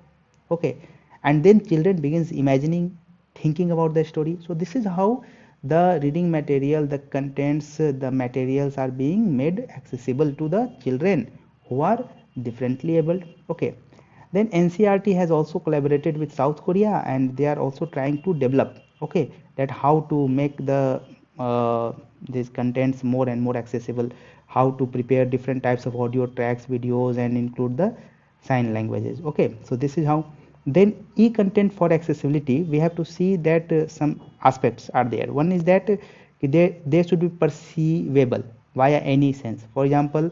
okay. And then children begins imagining, thinking about the story. So this is how the reading material, the contents, the materials are being made accessible to the children who are differently abled, okay. Then NCERT has also collaborated with South Korea, and they are also trying to develop, okay, that how to make the these contents more and more accessible, how to prepare different types of audio tracks, videos, and include the sign languages, okay. So this is how. Then e-content for accessibility, we have to see that some aspects are there. One is that they should be perceivable via any sense. For example,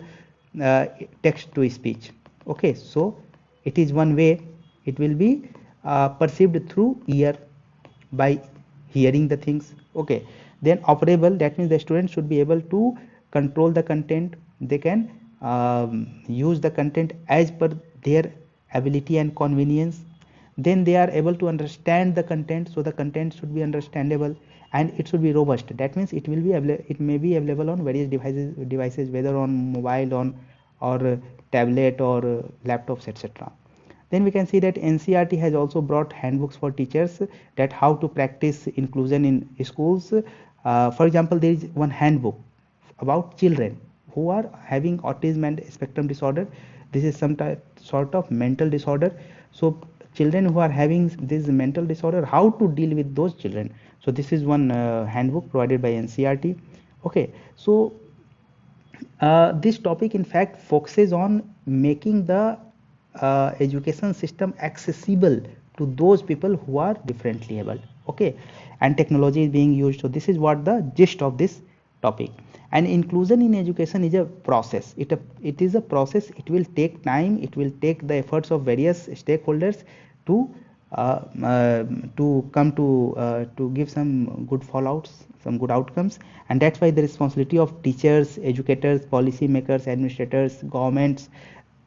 text to speech, okay. So it is one way. It will be perceived through ear by hearing the things, okay. Then operable, that means the student should be able to control the content. They can use the content as per their ability and convenience. Then they are able to understand the content, so the content should be understandable, and it should be robust. That means it will be it may be available on various devices, whether on mobile, on or tablet or laptops, etc. Then we can see that NCERT has also brought handbooks for teachers, that how to practice inclusion in schools. For example, there is one handbook about children who are having autism and spectrum disorder. This is some sort of mental disorder. So children who are having this mental disorder, how to deal with those children. So this is one handbook provided by NCERT, okay. So this topic in fact focuses on making the education system accessible to those people who are differently able, okay, and technology is being used. So this is what the gist of this topic. And inclusion in education is a process. It is a process. It will take time. It will take the efforts of various stakeholders to come to give some good fallouts, some good outcomes. And that's why the responsibility of teachers, educators, policy makers, administrators, governments,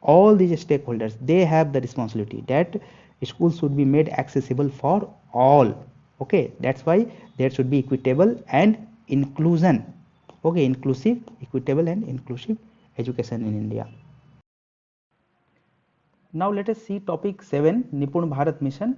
all these stakeholders, they have the responsibility that schools should be made accessible for all, okay. That's why there should be equitable and inclusion, okay, inclusive, equitable and inclusive education in India. Now let us see topic 7, Nippon Bharat mission.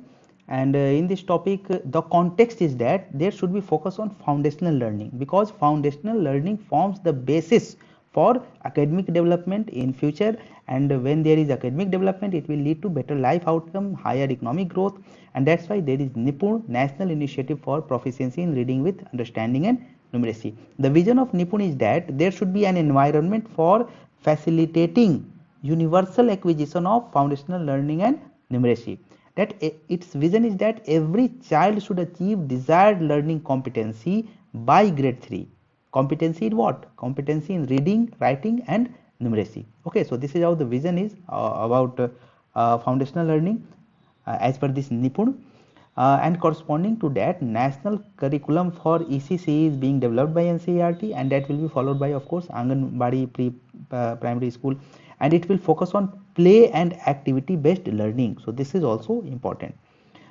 And in this topic the context is that there should be focus on foundational learning, because foundational learning forms the basis for academic development in future, and when there is academic development it will lead to better life outcome, higher economic growth. And that's why there is Nippon, National Initiative for Proficiency in Reading with Understanding and Numeracy. The vision of Nippon is that there should be an environment for facilitating universal acquisition of foundational learning and numeracy. That its vision is that every child should achieve desired learning competency by grade 3. Competency in what? Competency in reading, writing and numeracy, okay. So this is how the vision is about foundational learning as per this Nippon. And corresponding to that, national curriculum for ECC is being developed by NCERT, and that will be followed by, of course, Anganwadi primary school, and it will focus on play and activity based learning. So this is also important.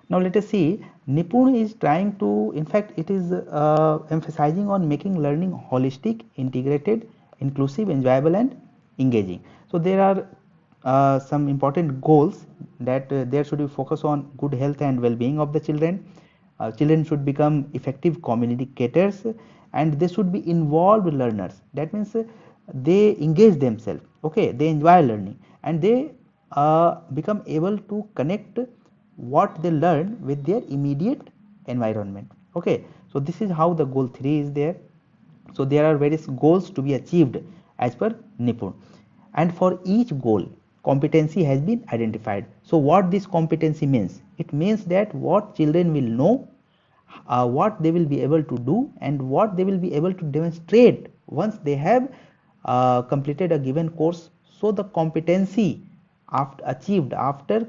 Now let us see, Nippon is trying to, in fact it is emphasizing on making learning holistic, integrated, inclusive, enjoyable and engaging. So there are some important goals, that there should be focus on good health and well-being of the children. Children should become effective communicators, and they should be involved learners. That means they engage themselves, okay, they enjoy learning, and they become able to connect what they learn with their immediate environment, okay. So this is how the goal 3 is there. So there are various goals to be achieved as per Nippon, and for each goal competency has been identified. So what this competency means? It means that what children will know, what they will be able to do, and what they will be able to demonstrate once they have completed a given course. So the competency achieved after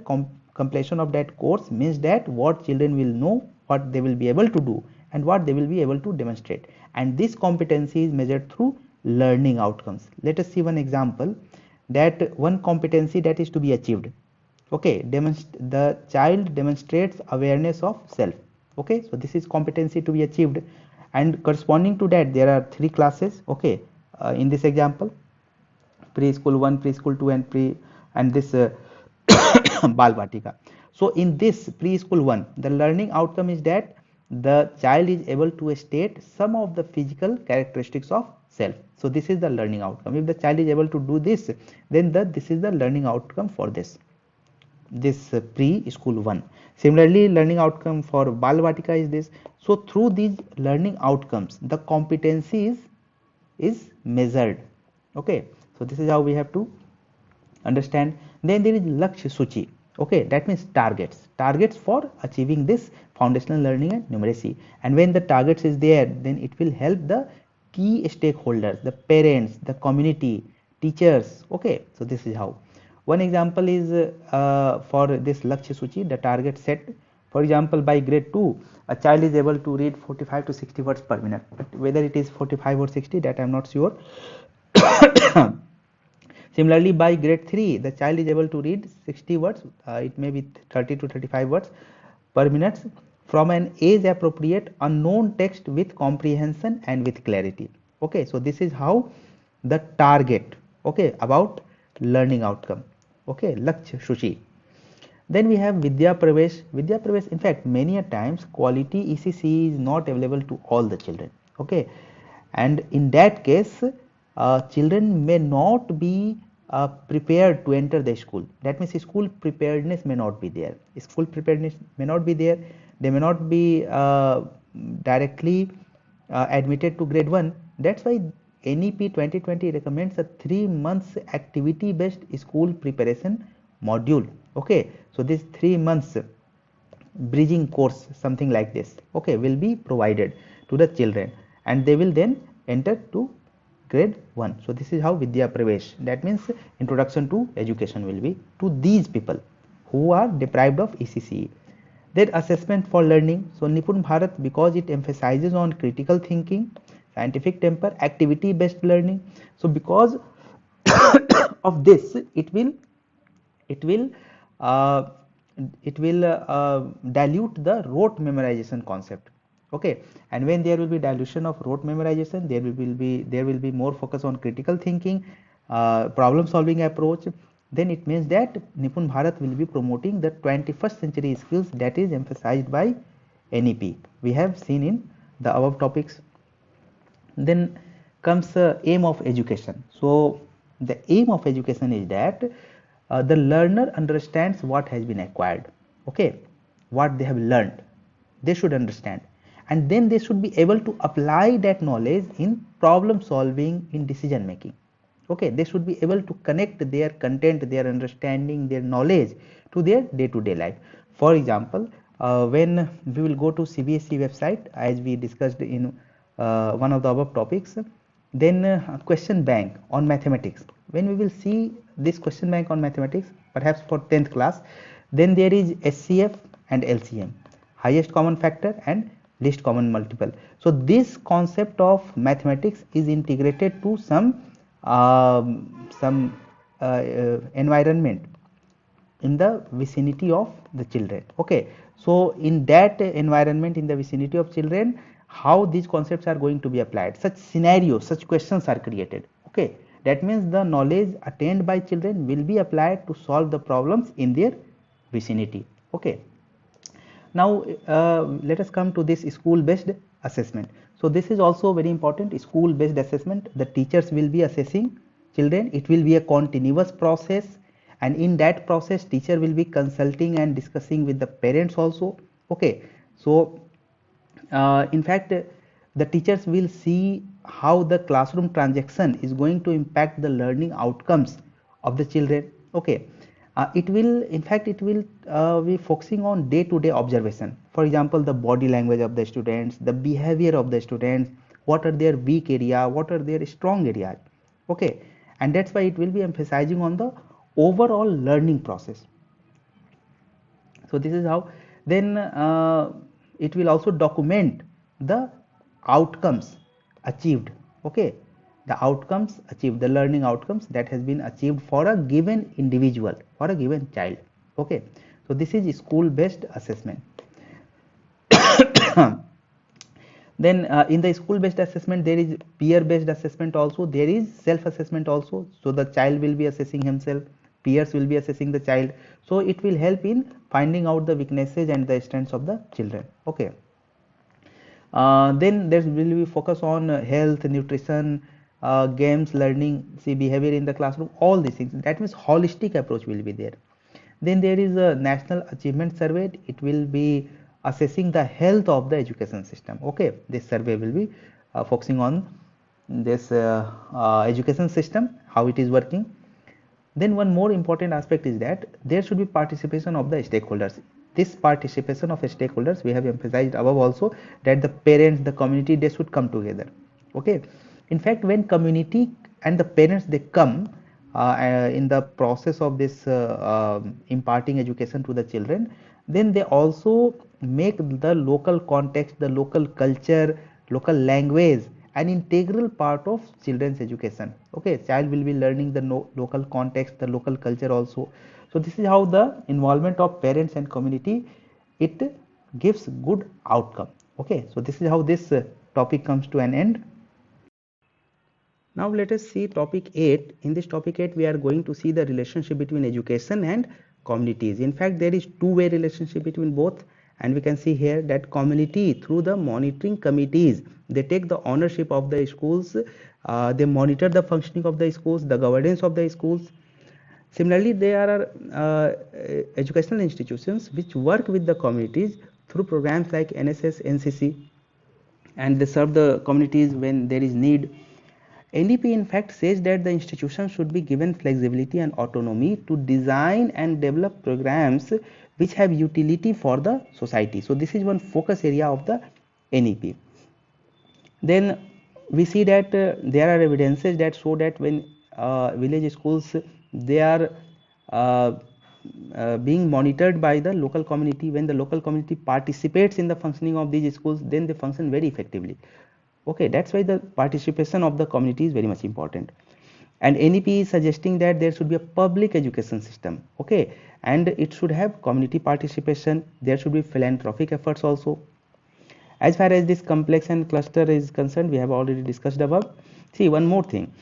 completion of that course means that what children will know, what they will be able to do, and what they will be able to demonstrate. And this competency is measured through learning outcomes. Let us see one example, that one competency that is to be achieved, okay, the child demonstrates awareness of self. Okay, so this is competency to be achieved, and corresponding to that there are 3 classes. Okay, in this example, preschool 1, preschool 2, and this bal vatika. So in this preschool 1, the learning outcome is that the child is able to state some of the physical characteristics of self. So this is the learning outcome. If the child is able to do this, then this is the learning outcome for this preschool 1. Similarly, learning outcome for bal vatika is this. So through these learning outcomes, the competency is measured. Okay, so this is how we have to understand. Then there is lakshya suchi. Okay, that means targets for achieving this foundational learning and numeracy. And when the targets is there, then it will help the key stakeholders, the parents, the community, teachers. Okay, so this is how. One example is for this lakshya suchi, the target set. For example, by grade 2, a child is able to read 45 to 60 words per minute, but whether it is 45 or 60, that I am not sure. Similarly, by grade 3, the child is able to read 60 words, it may be 30 to 35 words per minute from an age appropriate unknown text with comprehension and with clarity. Okay, so this is how the target, okay, about learning outcome. Okay, lakshya suchi. Then we have Vidya Pravesh. Vidya Pravesh, in fact, many a times quality ECC is not available to all the children. Okay, and in that case, children may not be prepared to enter the school. That means school preparedness may not be there. School preparedness may not be there. They may not be directly admitted to grade 1. That's why NEP 2020 recommends a 3 months activity based school preparation module. Okay, so this 3 months bridging course, something like this, okay, will be provided to the children, and they will then enter to grade 1. So this is how Vidya Pravesh, that means introduction to education, will be to these people who are deprived of ECCE. Then assessment for learning. So Nippon Bharat, because it emphasizes on critical thinking, scientific temper, activity based learning. So because of this, it will dilute the rote memorization concept. Okay, and when there will be dilution of rote memorization, there will be more focus on critical thinking, problem solving approach. Then it means that Nippon Bharat will be promoting the 21st century skills that is emphasized by NEP. We have seen in the above topics. Then comes aim of education. So the aim of education is that the learner understands what has been acquired. Okay, what they have learned, they should understand, and then they should be able to apply that knowledge in problem solving, in decision making. Okay, they should be able to connect their content, their understanding, their knowledge to their day-to-day life. For example, when we will go to CBSE website, as we discussed in one of the above topics, then question bank on mathematics. When we will see this question bank on mathematics, perhaps for 10th class, then there is SCF and LCM, highest common factor and least common multiple. So this concept of mathematics is integrated to some environment in the vicinity of the children. Okay, so in that environment, in the vicinity of children, how these concepts are going to be applied, such scenarios, such questions are created. Okay, that means the knowledge attained by children will be applied to solve the problems in their vicinity. Okay, now let us come to this school based assessment. So this is also very important, school based assessment. The teachers will be assessing children. It will be a continuous process, and in that process teacher will be consulting and discussing with the parents also. Okay, so in fact the teachers will see how the classroom transaction is going to impact the learning outcomes of the children. Okay, it will be focusing on day-to-day observation. For example, the body language of the students, the behavior of the students, what are their weak area, what are their strong areas. Okay, and that's why it will be emphasizing on the overall learning process. So this is how. Then it will also document the outcomes achieved. Okay, the outcomes achieved, the learning outcomes that has been achieved for a given individual, for a given child. Okay, so this is school based assessment. Then in the school based assessment there is peer based assessment also, there is self assessment also. So the child will be assessing himself, peers will be assessing the child, so it will help in finding out the weaknesses and the strengths of the children. Okay. Then there will be focus on health, nutrition, games, learning, see behavior in the classroom, all these things. That means holistic approach will be there. Then there is a national achievement survey. It will be assessing the health of the education system. Okay, this survey will be focusing on this education system, how it is working. Then one more important aspect is that there should be participation of the stakeholders. This participation of stakeholders, we have emphasized above also, that the parents, the community, they should come together. Okay. In fact, when community and the parents they come in the process of this imparting education to the children, then they also make the local context, the local culture, local language an integral part of children's education. Okay, child will be learning the local context, the local culture also. So this is how the involvement of parents and community, it gives good outcome. Okay, so this is how this topic comes to an end. Now let us see topic 8. In this topic 8 we are going to see the relationship between education and communities. In fact, there is two-way relationship between both, and we can see here that community through the monitoring committees, they take the ownership of the schools, they monitor the functioning of the schools, the governance of the schools. Similarly, there are educational institutions which work with the communities through programs like NSS, NCC, and they serve the communities when there is need. NEP in fact says that the institution should be given flexibility and autonomy to design and develop programs which have utility for the society. So this is one focus area of the NEP. Then we see that there are evidences that show that when village schools, they are being monitored by the local community, when the local community participates in the functioning of these schools, then they function very effectively. Okay, that's why the participation of the community is very much important. And NEP is suggesting that there should be a public education system. Okay, and it should have community participation. There should be philanthropic efforts also. As far as this complex and cluster is concerned, we have already discussed above. See, one more thing.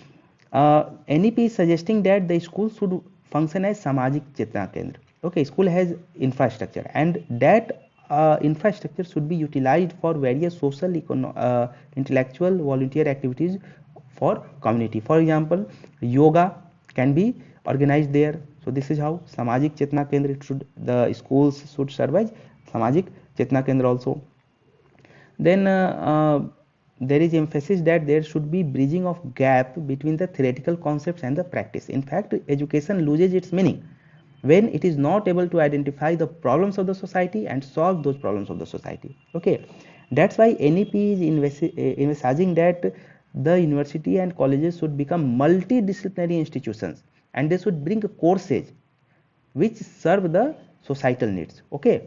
NEP is suggesting that the school should function as Samajik Chetna Kendra. Okay, school has infrastructure, and that infrastructure should be utilized for various social, intellectual, volunteer activities for community. For example, yoga can be organized there. So this is how Samajik Chetna Kendra, the schools should serve as Samajik Chetna Kendra also. Then there is emphasis that there should be bridging of gap between the theoretical concepts and the practice. In fact, education loses its meaning when it is not able to identify the problems of the society and solve those problems of the society. Okay, that's why NEP is emphasizing that the university and colleges should become multidisciplinary institutions, and they should bring courses which serve the societal needs. Okay,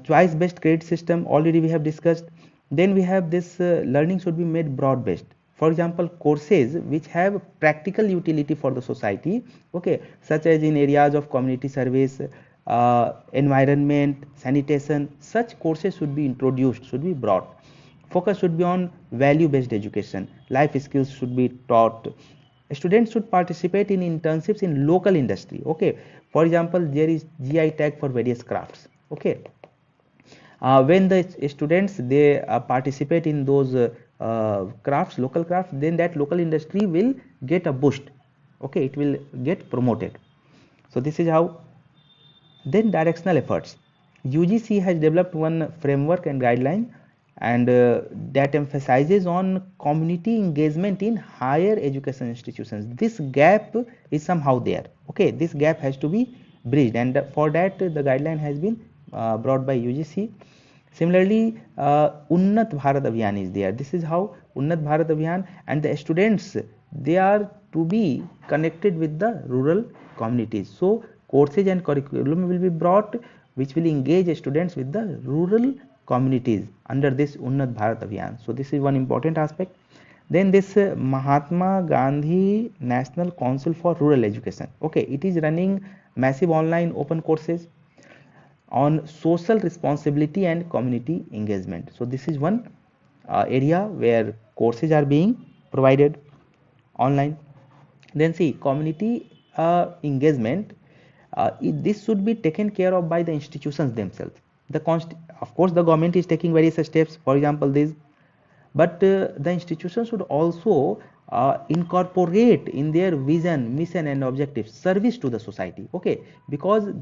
choice based credit system already we have discussed. Then we have this learning should be made broad based. For example, courses which have practical utility for the society, okay, such as in areas of community service, environment, sanitation, such courses should be introduced, should be brought. Focus should be on value based education. Life skills should be taught. Students should participate in internships in local industry. Okay, for example, there is GI tag for various crafts. Okay, when the students they participate in those crafts, local crafts, then that local industry will get a boost. Okay, it will get promoted. So this is how. Then directional efforts. UGC has developed one framework and guideline, and that emphasizes on community engagement in higher education institutions. This gap is somehow there. Okay, this gap has to be bridged, and for that the guideline has been brought by UGC. Similarly, Unnat Bharat Abhiyan is there. This is how Unnat Bharat Abhiyan, and the students, they are to be connected with the rural communities. So courses and curriculum will be brought which will engage students with the rural communities under this Unnat Bharat Abhiyan. So this is one important aspect. Then this Mahatma Gandhi National Council for Rural Education. Okay, it is running massive online open courses on social responsibility and community engagement. So this is one area where courses are being provided online. Then see, community engagement, this should be taken care of by the institutions themselves. Of course the government is taking various steps, for example this, but the institutions should also incorporate in their vision, mission and objectives service to the society, okay, because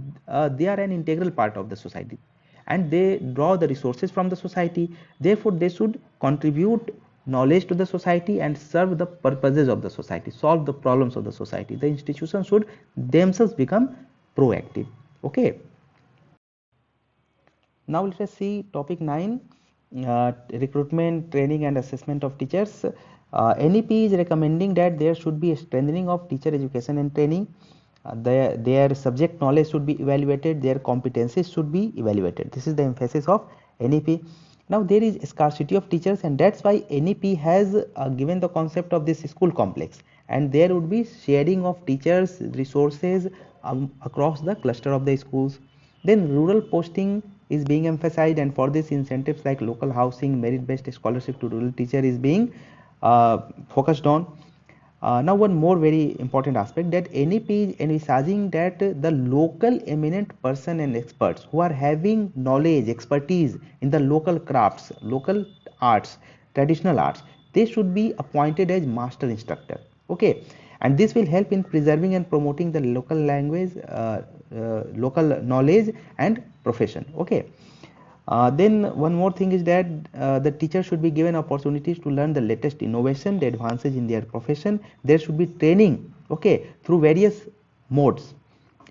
they are an integral part of the society and they draw the resources from the society. Therefore they should contribute knowledge to the society and serve the purposes of the society, solve the problems of the society. The institutions should themselves become proactive, okay. Now let us see topic 9, recruitment, training and assessment of teachers. NEP is recommending that there should be a strengthening of teacher education and training. Their subject knowledge should be evaluated, their competencies should be evaluated. This is the emphasis of NEP. Now there is scarcity of teachers, and that's why NEP has given the concept of this school complex, and there would be sharing of teachers resources across the cluster of the schools. Then rural posting is being emphasized, and for this incentives like local housing, merit based scholarship to rural teacher is being focused on. Now one more very important aspect, that NEP is envisaging that the local eminent person and experts who are having knowledge, expertise in the local crafts, local arts, traditional arts, they should be appointed as master instructor, okay, and this will help in preserving and promoting the local language, local knowledge and profession, okay. Then one more thing is that the teacher should be given opportunities to learn the latest innovation, the advances in their profession. There should be training, okay, through various modes,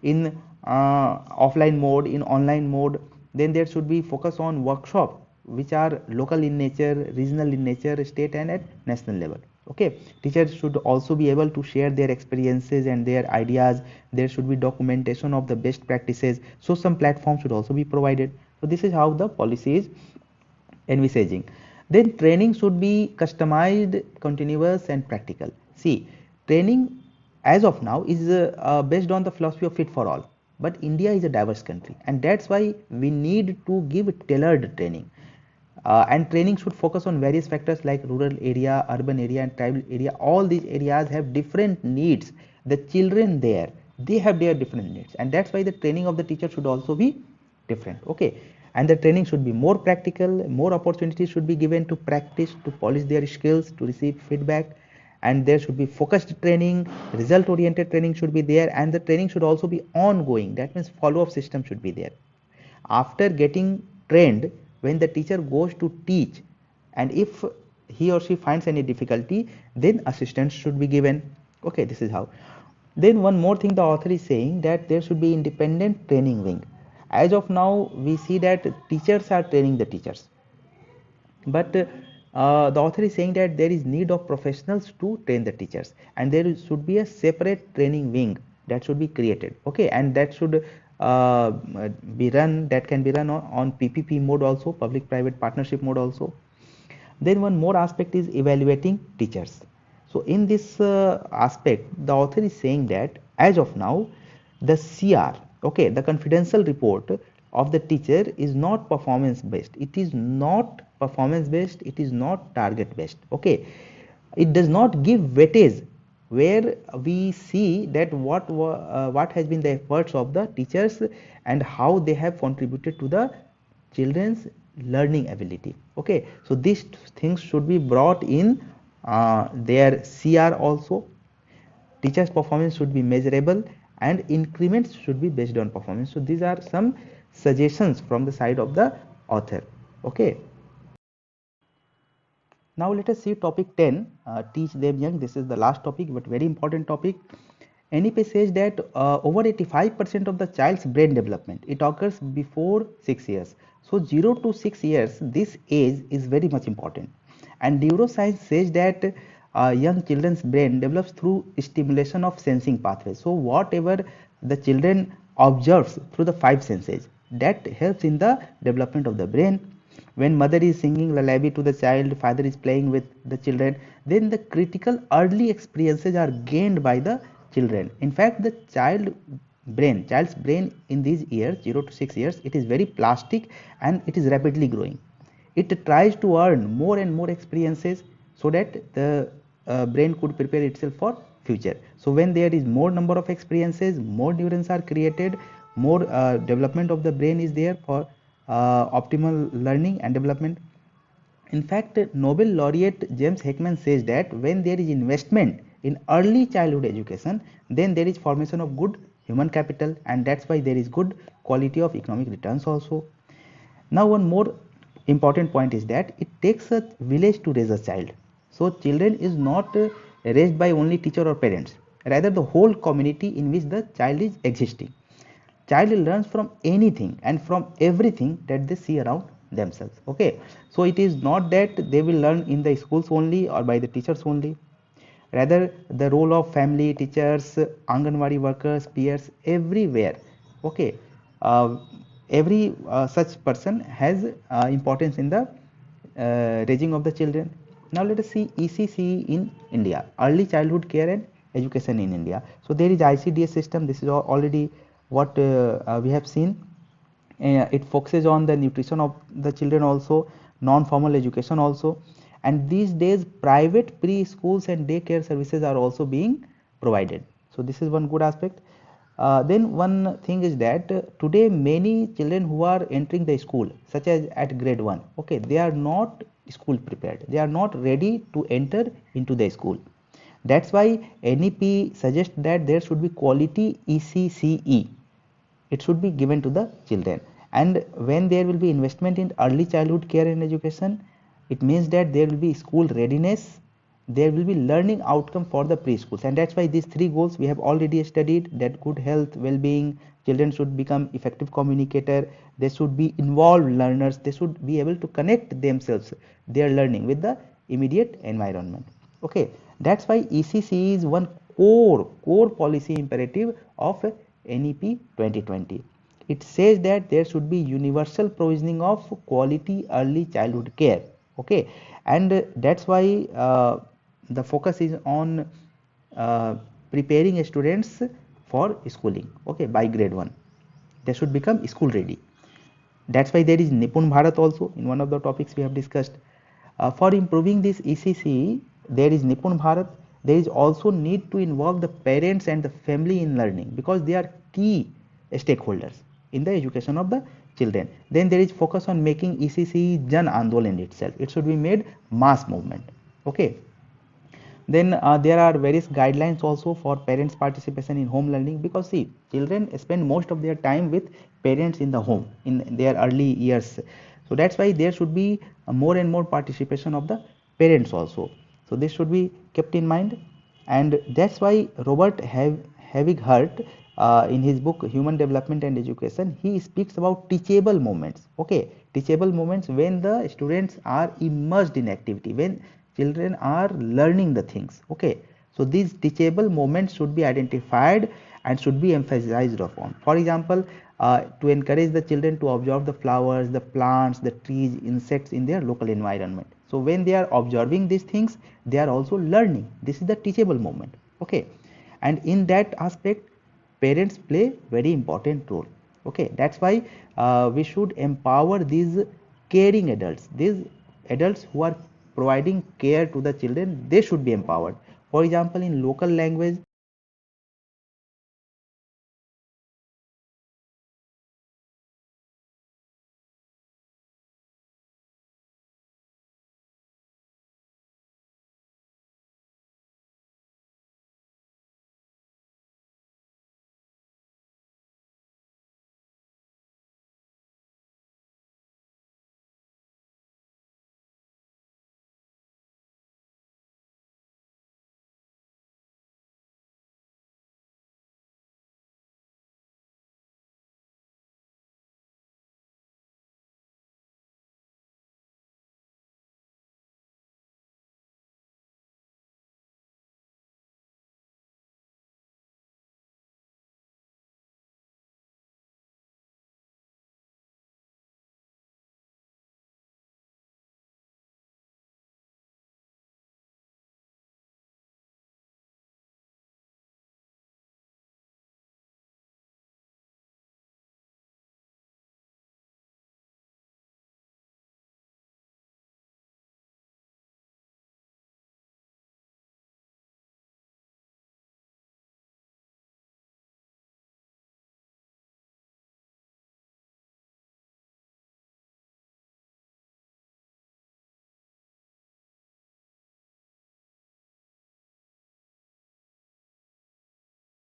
in offline mode, in online mode. Then there should be focus on workshop which are local in nature, regional in nature, state and at national level, okay. Teachers should also be able to share their experiences and their ideas. There should be documentation of the best practices, so some platforms should also be provided. So this is how the policy is envisaging. Then training should be customized, continuous and practical. See, training as of now is based on the philosophy of fit for all, but India is a diverse country, and that's why we need to give tailored training. And training should focus on various factors like rural area, urban area and tribal area. All these areas have different needs. The children there, they have their different needs, and that's why the training of the teacher should also be different, okay. And the training should be more practical, more opportunities should be given to practice, to polish their skills, to receive feedback, and there should be focused training, result oriented training should be there, and the training should also be ongoing. That means follow up system should be there. After getting trained, when the teacher goes to teach, and if he or she finds any difficulty, then assistance should be given, okay. This is how. Then one more thing the author is saying, that there should be independent training wing. As of now we see that teachers are training the teachers, but the author is saying that there is need of professionals to train the teachers, and there should be a separate training wing that should be created, okay, and that should be run, that can be run on PPP mode also, public private partnership mode also. Then one more aspect is evaluating teachers. So in this aspect the author is saying that as of now the CR, okay, the confidential report of the teacher is not performance based, it is not performance based, it is not target based, okay. It does not give weightage where we see that what has been the efforts of the teachers and how they have contributed to the children's learning ability, okay. So these things should be brought in their CR also. Teachers performance should be measurable and increments should be based on performance. So these are some suggestions from the side of the author, okay. Now let us see topic 10, teach them young. This is the last topic but very important topic. NEP says that over 85% of the child's brain development, it occurs before 6 years. So 0 to 6 years, this age is very much important. And neuroscience says that young children's brain develops through stimulation of sensing pathways. So whatever the children observes through the 5 senses, that helps in the development of the brain. When mother is singing lullaby to the child, father is playing with the children, then the critical early experiences are gained by the children. In fact, the child's brain in these years, 0 to 6 years, it is very plastic and it is rapidly growing. it tries to earn more and more experiences so that the brain could prepare itself for future. So when there is more number of experiences, more neurons are created, more development of the brain is there for optimal learning and development. In fact, Nobel laureate James Heckman says that when there is investment in early childhood education, then there is formation of good human capital, and that's why there is good quality of economic returns also. Now, one more important point is that it takes a village to raise a child. So children is not raised by only teacher or parents, rather the whole community in which the child is existing. Child learns from anything and from everything that they see around themselves. Okay, so it is not that they will learn in the schools only or by the teachers only. Rather, the role of family, teachers, Anganwadi workers, peers, everywhere. Okay, uh, every such person has importance in the raising of the children. Now let us see ECC in India, Early Childhood Care and Education in India. So there is ICDS system. This is already what we have seen. It focuses on the nutrition of the children also, non-formal education also, and these days private preschools and daycare services are also being provided. So this is one good aspect. Then one thing is that today many children who are entering the school, such as at grade 1, okay, they are not school prepared, they are not ready to enter into the school. That's why NEP suggests that there should be quality ECCE. It should be given to the children. And when there will be investment in early childhood care and education, it means that there will be school readiness, there will be learning outcome for the preschools. And that's why these three goals we have already studied, that good health, well-being, children should become effective communicator, they should be involved learners, they should be able to connect themselves, their learning with the immediate environment. Okay, that's why ECC is one core policy imperative of NEP 2020. It says that there should be universal provisioning of quality early childhood care. Okay, and that's why the focus is on uh, preparing students for schooling. Okay, by grade 1 they should become school ready. That's why there is Nippon Bharat also in one of the topics we have discussed. For improving this ECC, there is Nippon Bharat. There is also need to involve the parents and the family in learning, because they are key stakeholders in the education of the children. Then there is focus on making ECC Jan Andolan itself. It should be made mass movement. Okay. Then there are various guidelines also for parents participation in home learning, because see, children spend most of their time with parents in the home in their early years. So that's why there should be more and more participation of the parents also. So this should be kept in mind. And that's why Robert Havighart, in his book Human Development and Education, he speaks about teachable moments. Okay, teachable moments, when the students are immersed in activity, when children are learning the things. Okay, so these teachable moments should be identified and should be emphasized upon. For example, to encourage the children to observe the flowers, the plants, the trees, insects in their local environment. So when they are observing these things, they are also learning. This is the teachable moment. Okay, and in that aspect parents play very important role. Okay, that's why we should empower these caring adults, these adults who are providing care to the children, they should be empowered. For example, in local language,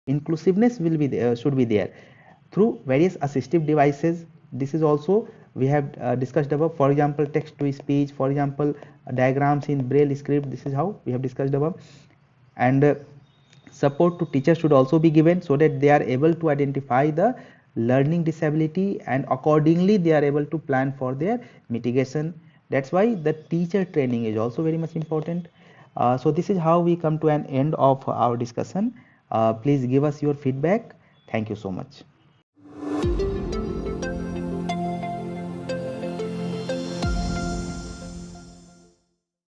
inclusiveness will be there, should be there through various assistive devices. This is also we have discussed above, for example text to speech, for example diagrams in braille script. This is how we have discussed above. And support to teachers should also be given so that they are able to identify the learning disability and accordingly they are able to plan for their mitigation. That's why the teacher training is also very much important. So this is how we come to an end of our discussion. Please give us your feedback. Thank you so much.